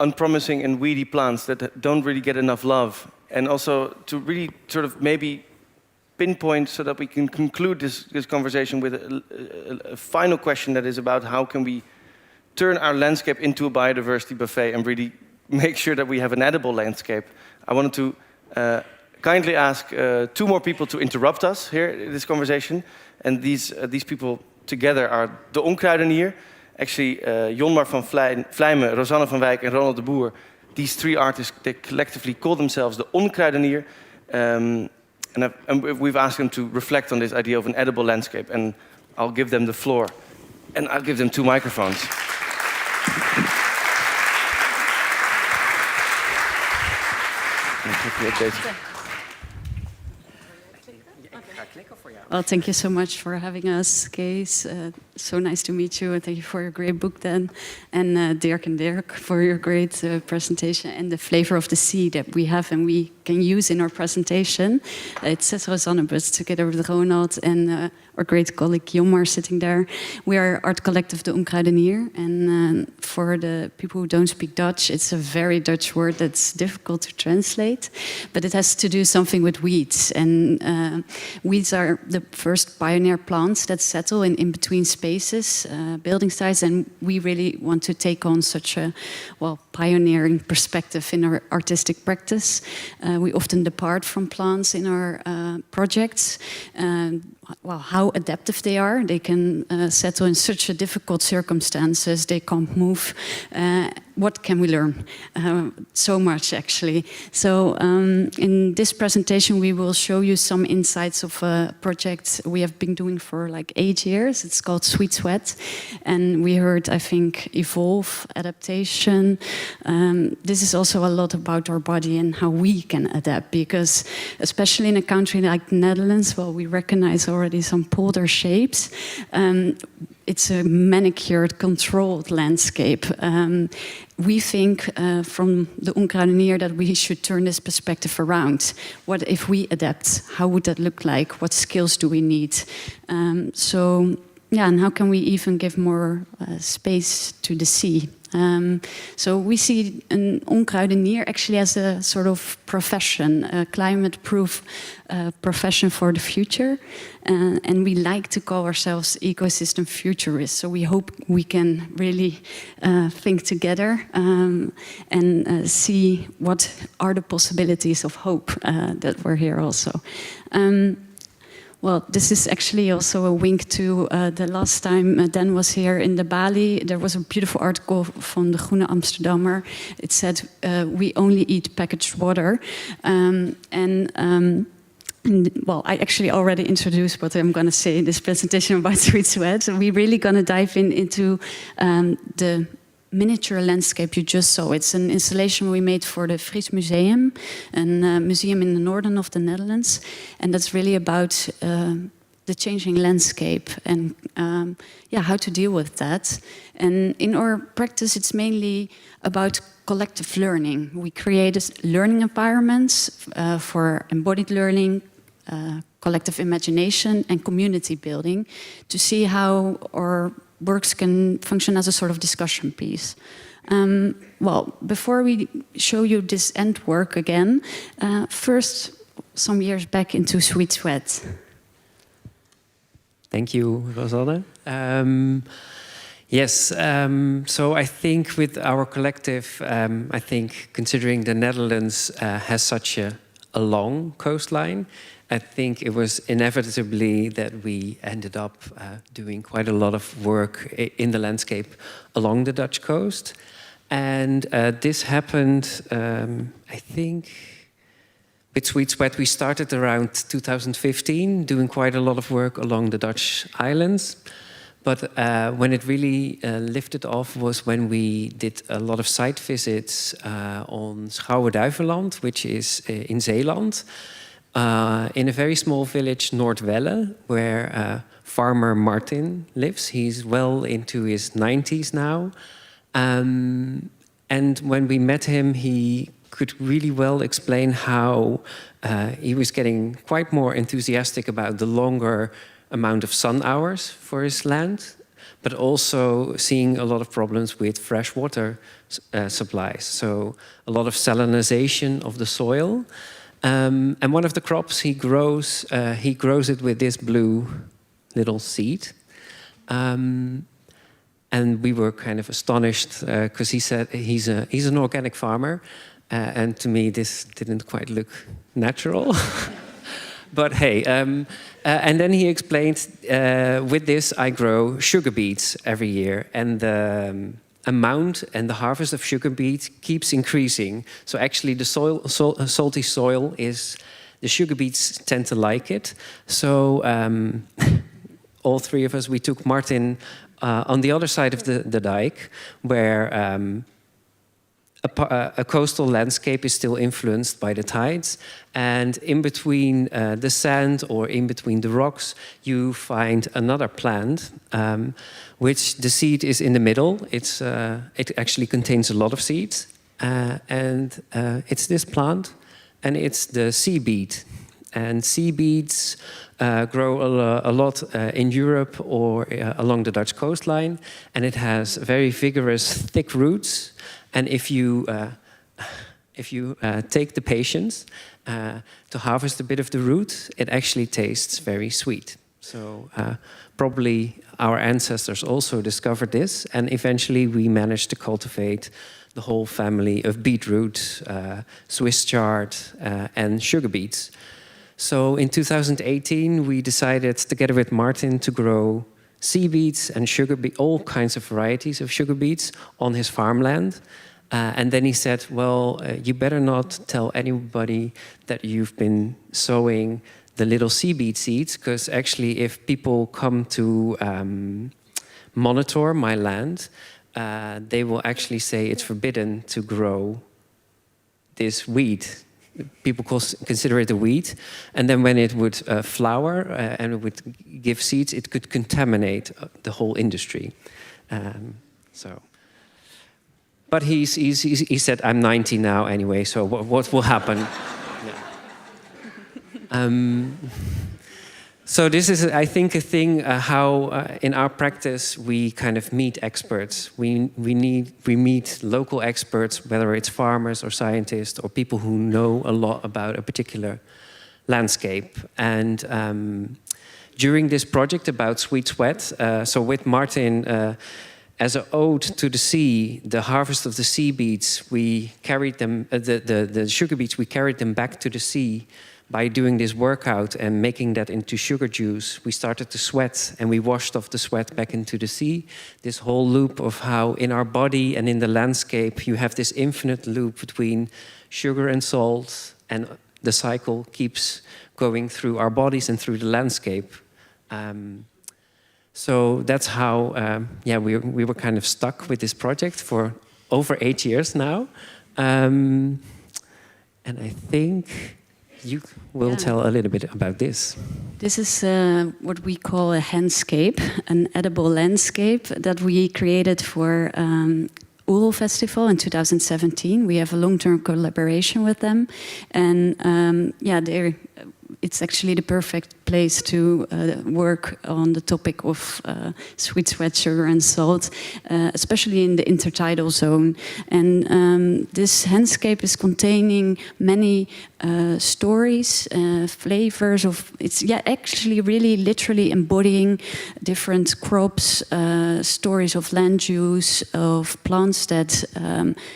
unpromising and weedy plants that don't really get enough love, and also to really sort of maybe pinpoint so that we can conclude this conversation with a final question that is about how can we turn our landscape into a biodiversity buffet and really make sure that we have an edible landscape. I wanted to kindly ask 2 more people to interrupt us here in this conversation. And these people together are de Onkruidenier, actually Jonmar van Vlijmen, Rosanne van Wijk and Ronald de Boer. These 3 artists, they collectively call themselves the Onkruidenier. And we've asked them to reflect on this idea of an edible landscape. And I'll give them the floor. And I'll give them 2 microphones. Well, thank you so much for having us, Kees. So nice to meet you, and thank you for your great book, Dan. And Dirk and Dirk for your great presentation and the flavor of the sea that we have and we can use in our presentation. It says Rosanne, but together with Ronald and our great colleague Jonmar sitting there. We are art collective De Onkruidenier, and for the people who don't speak Dutch, it's a very Dutch word that's difficult to translate, but it has to do something with weeds. And weeds are the first pioneer plants that settle in between spaces, building sites, and we really want to take on such a pioneering perspective in our artistic practice. We often depart from plants in our projects. How adaptive they are. They can settle in such a difficult circumstances. They can't move. What can we learn? So much, actually. So in this presentation, we will show you some insights of a project we have been doing for like 8 years. It's called Sweet Sweat. And we heard, I think, evolve, adaptation. This is also a lot about our body and how we can adapt. Because especially in a country like the Netherlands, we recognize already some polder shapes. It's a manicured, controlled landscape. We think from the Onkruidenier that we should turn this perspective around. What if we adapt? How would that look like? What skills do we need? And how can we even give more space to the sea? So we see an Onkruidenier actually as a sort of profession, a climate-proof profession for the future. And we like to call ourselves ecosystem futurists. So we hope we can really think together and see what are the possibilities of hope that we're here also. Well, this is actually also a wink to the last time Dan was here in the Balie. There was a beautiful article from the Groene Amsterdammer. It said, we only eat packaged water. I actually already introduced what I'm going to say in this presentation about Sweet Sweat. So we're really going to dive into the miniature landscape you just saw. It's an installation we made for the Fries Museum, a museum in the northern of the Netherlands. And that's really about the changing landscape and how to deal with that. And in our practice, it's mainly about collective learning. We created learning environments for embodied learning, collective imagination, and community building to see how our works can function as a sort of discussion piece. Before we show you this end work again, first, some years back into Sweet Sweat. Thank you, Rosanne. So I think with our collective, I think considering the Netherlands has such a long coastline, I think it was inevitably that we ended up doing quite a lot of work in the landscape along the Dutch coast. And this happened, I think, with Sweet Sweat. We started around 2015, doing quite a lot of work along the Dutch islands. But when it really lifted off was when we did a lot of site visits on Schouwen-Duiveland, which is in Zeeland. In a very small village, Noordwelle, where farmer Martin lives. He's well into his 90s now. And when we met him, he could really well explain how he was getting quite more enthusiastic about the longer amount of sun hours for his land, but also seeing a lot of problems with fresh water supplies. So a lot of salinization of the soil. And one of the crops he grows it with this blue little seed. And we were kind of astonished because he said he's an organic farmer. And to me, this didn't quite look natural. But hey, and then he explained, with this I grow sugar beets every year. And the amount and the harvest of sugar beets keeps increasing. So actually the salty soil is, the sugar beets tend to like it. So all three of us, we took Martin on the other side of the dike, where a coastal landscape is still influenced by the tides, and in between the sand or in between the rocks, you find another plant, which the seed is in the middle. It actually contains a lot of seeds, and it's this plant, and it's the sea beet. And sea beets grow a lot in Europe or along the Dutch coastline, and it has very vigorous, thick roots. And if you take the patience to harvest a bit of the root, it actually tastes very sweet. So probably our ancestors also discovered this, and eventually we managed to cultivate the whole family of beetroot, Swiss chard, and sugar beets. So in 2018, we decided together with Martin to grow sea beets and sugar beet, all kinds of varieties of sugar beets on his farmland. And then he said, well, you better not tell anybody that you've been sowing the little sea beet seeds, because actually if people come to monitor my land, they will actually say it's forbidden to grow this weed. People consider it a weed, and then when it would flower and it would give seeds, it could contaminate the whole industry. But he said, I'm 90 now anyway, so what will happen? So this is, I think, a thing how in our practice we kind of meet experts. We meet local experts, whether it's farmers or scientists or people who know a lot about a particular landscape. And during this project about Sweet Sweat, so with Martin, as an ode to the sea, the harvest of the sea beets, we carried them, the sugar beets, we carried them back to the sea. By doing this workout and making that into sugar juice, we started to sweat and we washed off the sweat back into the sea. This whole loop of how in our body and in the landscape, you have this infinite loop between sugar and salt, and the cycle keeps going through our bodies and through the landscape. So that's how, we were kind of stuck with this project for over 8 years now. And I think you will tell a little bit about this. This is what we call a handscape, an edible landscape that we created for Oerol Festival in 2017. We have a long-term collaboration with them, and it's actually the perfect place to work on the topic of sweet sweat, sugar and salt, especially in the intertidal zone. And this handscape is containing many stories, flavors of, it's actually really literally embodying different crops, stories of land use, of plants that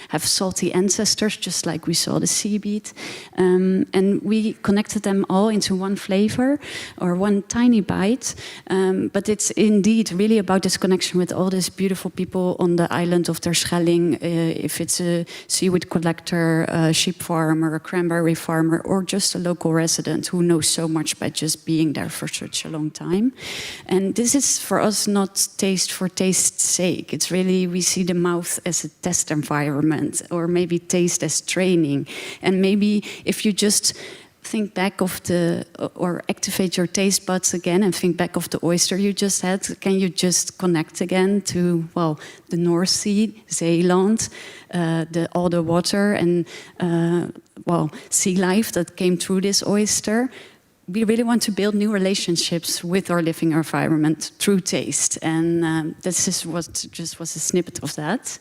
have salty ancestors, just like we saw the sea beet. And we connected them all into one flavor or one tiny bite, but it's indeed really about this connection with all these beautiful people on the island of Terschelling, if it's a seaweed collector, a sheep farmer, a cranberry farmer, or just a local resident who knows so much by just being there for such a long time. And this is for us not taste for taste's sake. It's really, we see the mouth as a test environment, or maybe taste as training. And maybe if you just think back of or activate your taste buds again and think back of the oyster you just had, can you just connect again to, well, the North Sea, Zeeland, all the water and, sea life that came through this oyster? We really want to build new relationships with our living environment through taste. And this is what just was a snippet of that.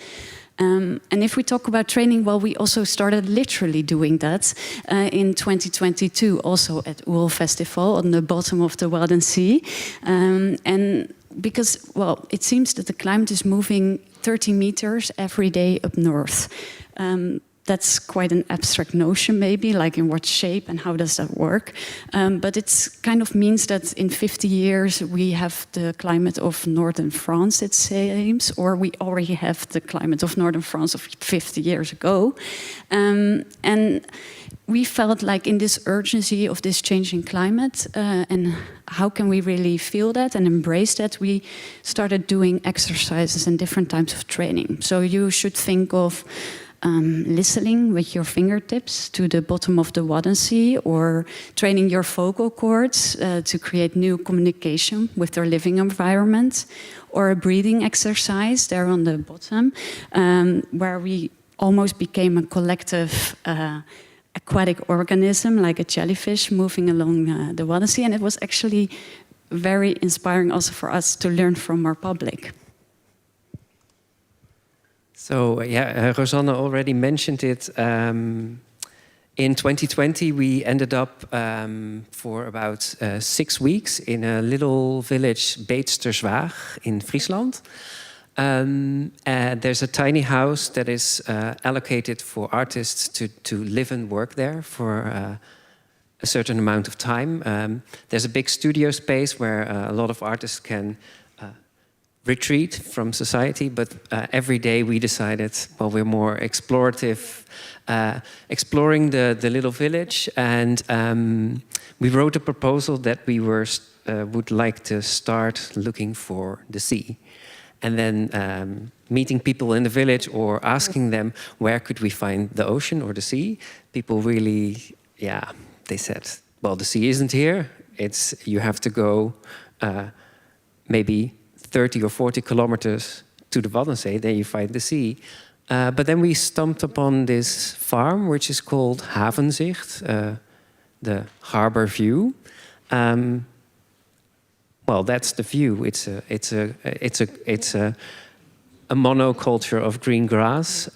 And if we talk about training, well, we also started literally doing that in 2022, also at Oel Festival on the bottom of the Wadden Sea. And because, well, it seems that the climate is moving 30 meters every day up north. That's quite an abstract notion, maybe, like in what shape and how does that work? But it kind of means that in 50 years we have the climate of northern France, it seems, or we already have the climate of northern France of 50 years ago. And we felt like in this urgency of this changing climate, and how can we really feel that and embrace that, we started doing exercises and different types of training. So you should think of listening with your fingertips to the bottom of the Wadden Sea, or training your vocal cords to create new communication with their living environment, or a breathing exercise there on the bottom, where we almost became a collective aquatic organism, like a jellyfish moving along the Wadden Sea. And it was actually very inspiring also for us to learn from our public. So yeah, Rosanna already mentioned it. In 2020, we ended up for about 6 weeks in a little village, Beetsterswaag, in Friesland. There's a tiny house that is allocated for artists to live and work there for a certain amount of time. There's a big studio space where a lot of artists can retreat from society, but every day we decided, well, we're more explorative, exploring the little village, and we wrote a proposal that we would like to start looking for the sea. And then meeting people in the village or asking them where could we find the ocean or the sea, people really, yeah, they said, well, the sea isn't here. You have to go maybe 30 or 40 kilometers to the Waddenzee, then you find the sea. But then we stumbled upon this farm, which is called Havenzicht, the harbor view. Well, that's the view. It's a monoculture of green grass.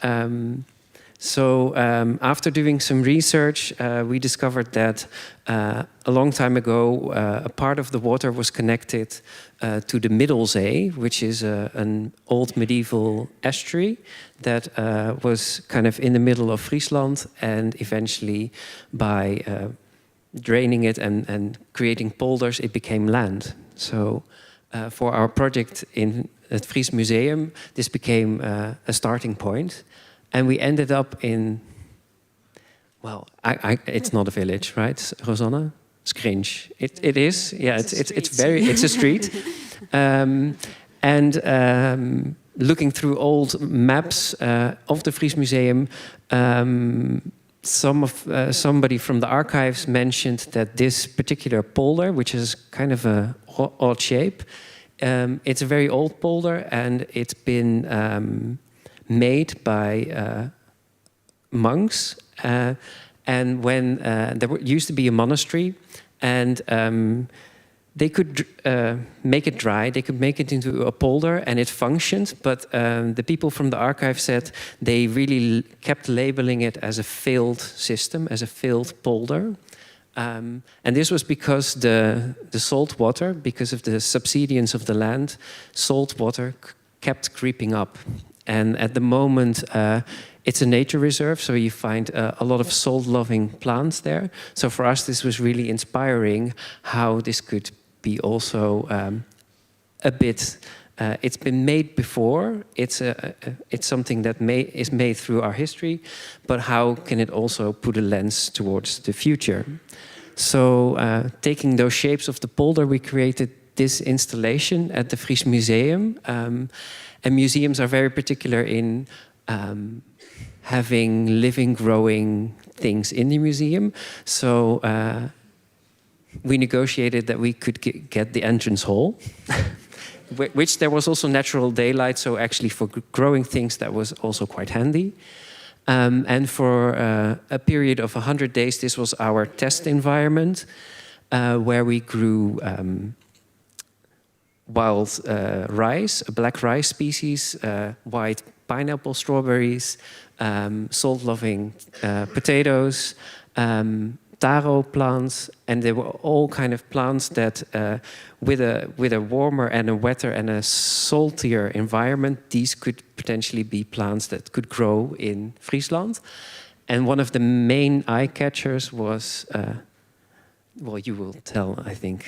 So after doing some research, we discovered that a long time ago, a part of the water was connected to the Middelzee, which is an old medieval estuary that was kind of in the middle of Friesland, and eventually by draining it and creating polders, it became land. So for our project in het Fries Museum, this became a starting point. And we ended up in, well, it's not a village, right, Rosanna? It's cringe. It is, yeah. It's a street. Looking through old maps of the Fries Museum, somebody from the archives mentioned that this particular polder, which is kind of a odd shape, it's a very old polder, and it's been made by monks. And when there used to be a monastery, and they could make it dry, they could make it into a polder, and it functioned, but the people from the archive said they really kept labeling it as a failed system, as a failed polder. And this was because the salt water, because of the subsidence of the land, salt water kept creeping up. And at the moment, it's a nature reserve, so you find a lot of salt-loving plants there. So for us, this was really inspiring how this could be also a bit. It's been made before. It's something that is made through our history, but how can it also put a lens towards the future? So taking those shapes of the polder, we created this installation at the Fries Museum. And museums are very particular in having living, growing things in the museum. So we negotiated that we could get the entrance hall, which there was also natural daylight. So actually for growing things, that was also quite handy. And for a period of 100 days, this was our test environment, where we grew wild rice, a black rice species, white pineapple, strawberries, salt-loving potatoes, taro plants, and they were all kind of plants that, with a warmer and a wetter and a saltier environment, these could potentially be plants that could grow in Friesland. And one of the main eye catchers was, well, you will tell, I think.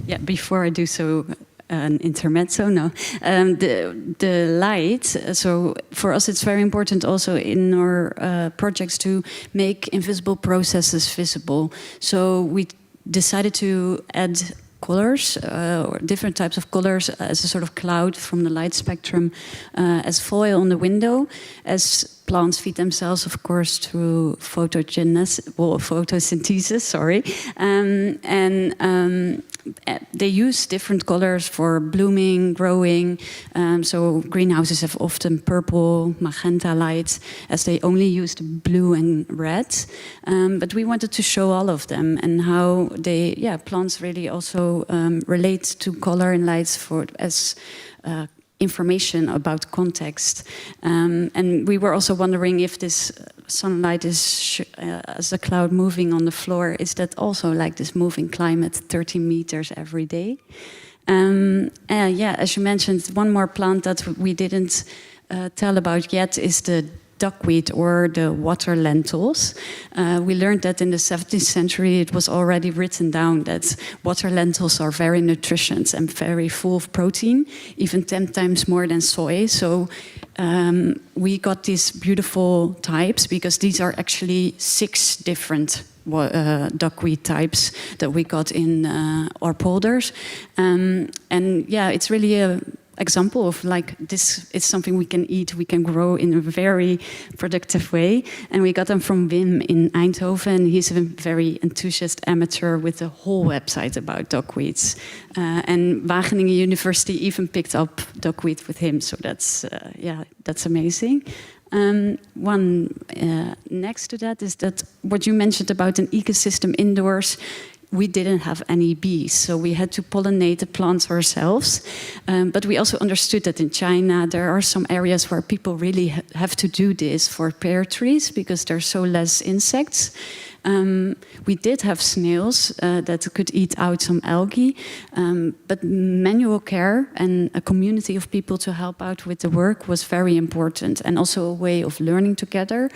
Yeah, before I do so, an intermezzo, no. The light, so for us it's very important also in our projects to make invisible processes visible. So we decided to add colors, or different types of colors as a sort of cloud from the light spectrum, as foil on the window, as plants feed themselves, of course, through photosynthesis, sorry. They use different colors for blooming, growing. So greenhouses have often purple, magenta lights, as they only use the blue and red. But we wanted to show all of them and how they, plants really also relate to color and lights as information about context. And we were also wondering if this sunlight is as a cloud moving on the floor, is that also like this moving climate, 30 meters every day? As you mentioned, one more plant that we didn't tell about yet is the duckweed or the water lentils. We learned that in the 17th century it was already written down that water lentils are very nutritious and very full of protein, even 10 times more than soy. So we got these beautiful types because these are actually 6 different duckweed types that we got in our polders. It's really a example of like this is something we can eat, we can grow in a very productive way. And we got them from Wim in Eindhoven. He's a very enthusiast amateur with a whole website about duckweeds. And Wageningen University even picked up duckweed with him. So that's amazing. One next to that is that what you mentioned about an ecosystem indoors. We didn't have any bees, so we had to pollinate the plants ourselves. But we also understood that in China, there are some areas where people really have to do this for pear trees because there's so less insects. We did have snails that could eat out some algae, but manual care and a community of people to help out with the work was very important, and also a way of learning together,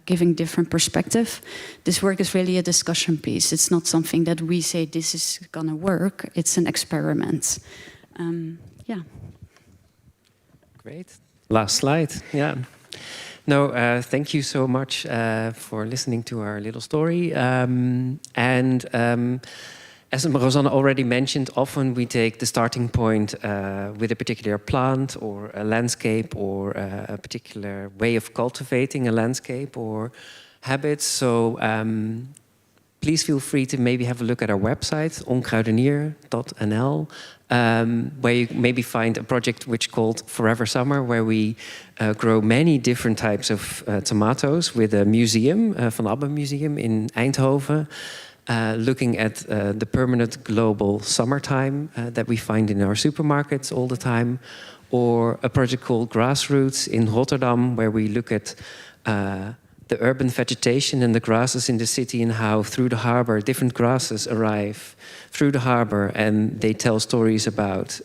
giving different perspective. This work is really a discussion piece. It's not something that we say this is gonna work. It's an experiment. Great. Last slide. Yeah. No, thank you so much for listening to our little story. As Rosanne already mentioned, often we take the starting point with a particular plant or a landscape or a particular way of cultivating a landscape or habits. So please feel free to maybe have a look at our website, onkruidenier.nl, where you maybe find a project which called Forever Summer, where we grow many different types of tomatoes with a museum, Van Abbe Museum in Eindhoven, looking at the permanent global summertime that we find in our supermarkets all the time, or a project called Grassroots in Rotterdam, where we look at the urban vegetation and the grasses in the city and how through the harbor different grasses arrive through the harbor and they tell stories about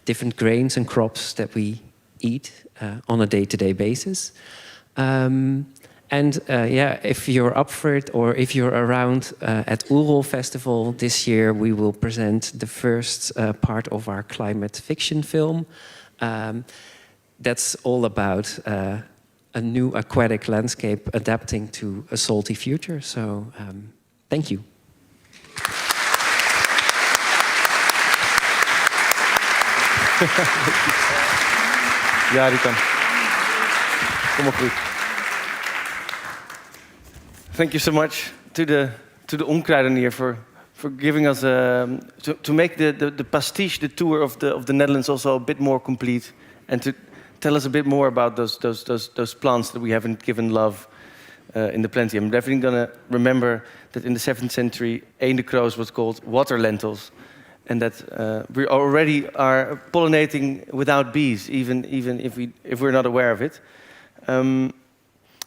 different grains and crops that we eat on a day-to-day basis. If you're up for it or if you're around at Oerol Festival this year, we will present the first part of our climate fiction film. That's all about a new aquatic landscape adapting to a salty future. So, thank you. Ja, die kan. Kom maar goed. Thank you so much to the onkruidenier for giving us to make the pastiche, the tour of the Netherlands also a bit more complete, and to tell us a bit more about those plants that we haven't given love in the plenty. I'm definitely going to remember that in the 7th century, eendekroos was called water lentils. and that we already are pollinating without bees, even if we're not aware of it. And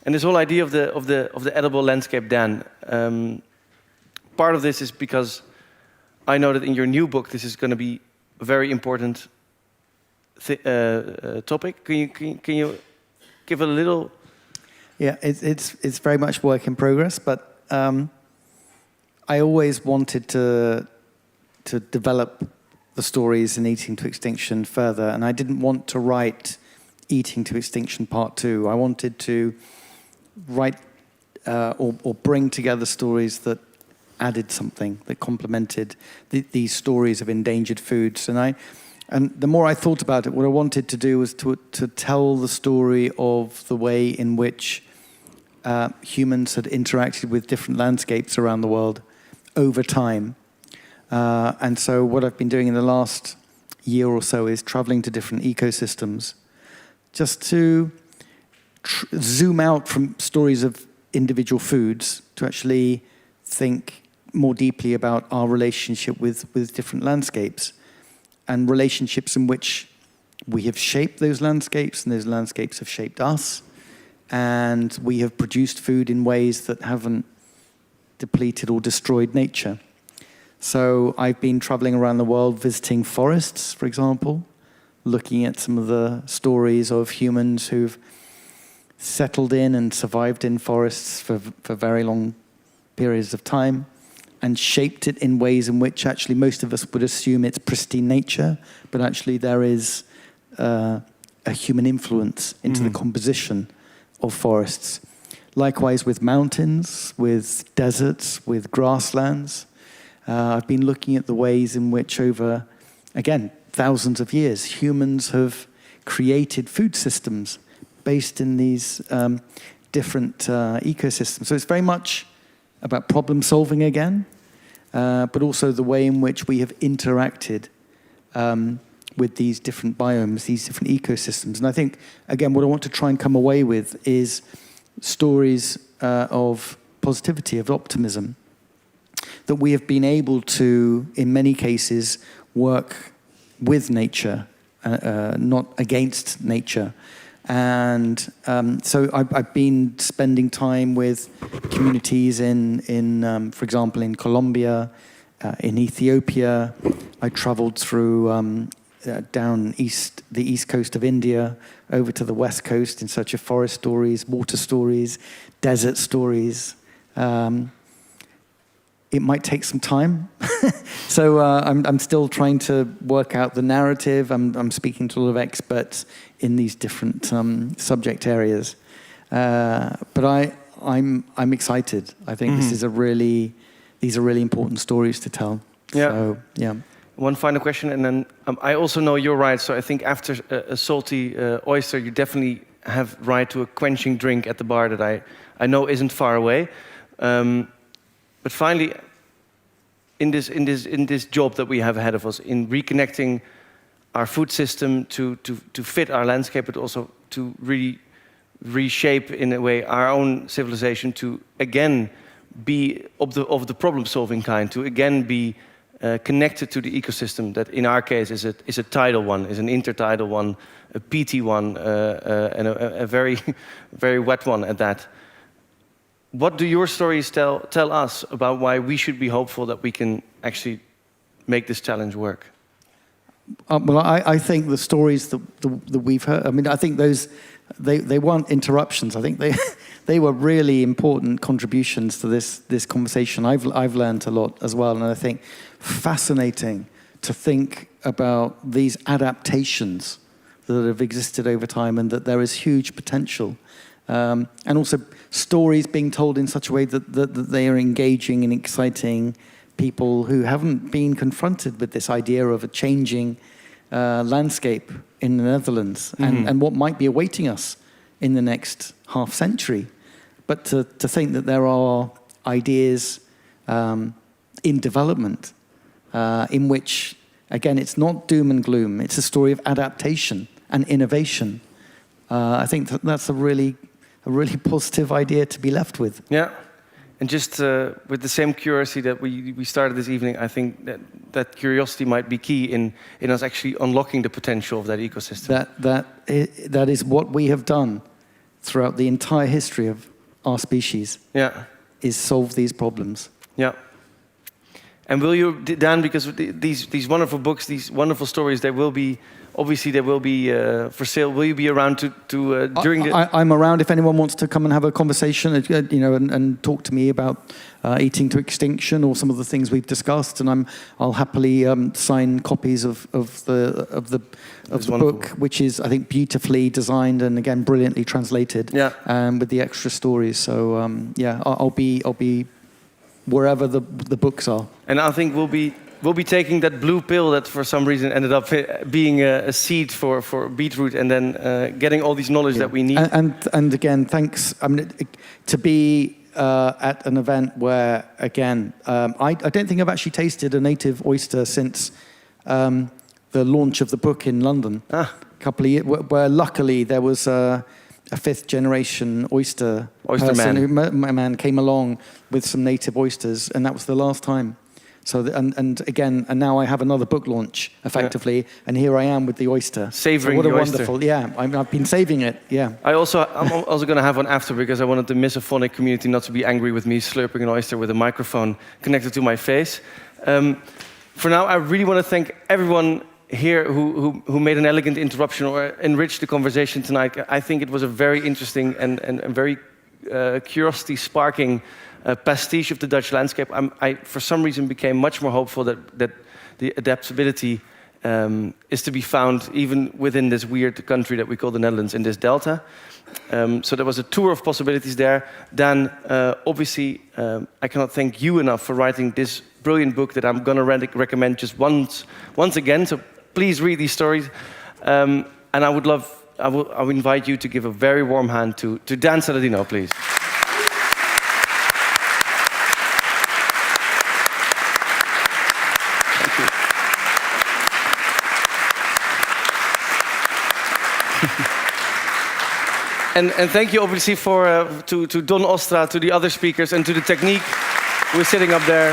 this whole idea of the edible landscape, Dan. Part of this is because I know that in your new book this is going to be a very important topic. Can you give a little? Yeah, it's very much work in progress, but I always wanted to develop the stories in Eating to Extinction further, and I didn't want to write Eating to Extinction Part 2. I wanted to write or bring together stories that added something, that complemented these stories of endangered foods. And the more I thought about it, what I wanted to do was to tell the story of the way in which humans had interacted with different landscapes around the world over time. And so what I've been doing in the last year or so is traveling to different ecosystems just to zoom out from stories of individual foods to actually think more deeply about our relationship with different landscapes and relationships in which we have shaped those landscapes and those landscapes have shaped us, and we have produced food in ways that haven't depleted or destroyed nature. So I've been traveling around the world visiting forests, for example, looking at some of the stories of humans who've settled in and survived in forests for very long periods of time and shaped it in ways in which actually most of us would assume it's pristine nature, but actually there is a human influence into the composition of forests. Likewise with mountains, with deserts, with grasslands. I've been looking at the ways in which over, again, thousands of years, humans have created food systems based in these different ecosystems. So it's very much about problem solving again, but also the way in which we have interacted with these different biomes, these different ecosystems. And I think, again, what I want to try and come away with is stories of positivity, of optimism, that we have been able to, in many cases, work with nature, not against nature. And so I've been spending time with communities in for example, in Colombia, in Ethiopia. I traveled through down the east coast of India, over to the west coast in search of forest stories, water stories, desert stories. It might take some time. So I'm still trying to work out the narrative. I'm speaking to a lot of experts in these different subject areas. But I'm excited. I think these are really important stories to tell. Yeah. So, yeah. One final question, and then I also know you're right. So I think after a salty oyster, you definitely have right to a quenching drink at the bar that I know isn't far away. But finally, in this job that we have ahead of us, in reconnecting our food system to fit our landscape, but also to really reshape in a way our own civilization to again be of the problem-solving kind, to again be connected to the ecosystem that in our case is a tidal one, is an intertidal one, a peaty one, and a very, very wet one at that. What do your stories tell us about why we should be hopeful that we can actually make this challenge work? Well, I think the stories that we've heard, I mean, I think those, they weren't interruptions. I think they were really important contributions to this conversation. I've learned a lot as well, and I think fascinating to think about these adaptations that have existed over time and that there is huge potential. And also stories being told in such a way that they are engaging and exciting people who haven't been confronted with this idea of a changing landscape in the Netherlands and what might be awaiting us in the next half century. But to think that there are ideas in development in which, again, it's not doom and gloom. It's a story of adaptation and innovation. I think that's a really positive idea to be left with. Yeah. And just with the same curiosity that we started this evening, I think that curiosity might be key in us actually unlocking the potential of that ecosystem. That is what we have done throughout the entire history of our species. Yeah. Is solve these problems. Yeah. And will you, Dan, because these wonderful books, these wonderful stories, they will be for sale. Will you be around to during the? I'm around if anyone wants to come and have a conversation, and talk to me about eating to extinction or some of the things we've discussed. And I'll happily sign copies of the book, which is, I think, beautifully designed and again brilliantly translated. Yeah. With the extra stories. So I'll be wherever the books are. And I think we'll be taking that blue pill that for some reason ended up being a seed for beetroot, and then getting all these knowledge that we need. And again, thanks. I mean, to be at an event where, again, I don't think I've actually tasted a native oyster since the launch of the book in London. A couple of years, where luckily there was a fifth generation oyster person man came along with some native oysters, and that was the last time. So and now I have another book launch effectively, and here I am with the oyster. Savoring so the oyster. What a wonderful, yeah. I've been saving it, yeah. I'm also going to have one after, because I wanted the misophonic community not to be angry with me slurping an oyster with a microphone connected to my face. For now, I really want to thank everyone here who made an elegant interruption or enriched the conversation tonight. I think it was a very interesting and very curiosity-sparking pastiche of the Dutch landscape. I, for some reason, became much more hopeful that the adaptability is to be found even within this weird country that we call the Netherlands, in this delta. So there was a tour of possibilities there. Dan, obviously, I cannot thank you enough for writing this brilliant book that I'm going to recommend just once again. So please read these stories. And I will invite you to give a very warm hand to Dan Saladino, please. And thank you, obviously, to Don Ostra, to the other speakers, and to the technique who is sitting up there.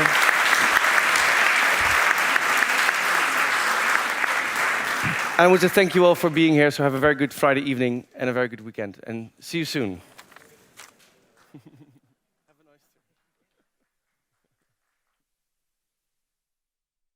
I want to thank you all for being here. So have a very good Friday evening and a very good weekend. And see you soon.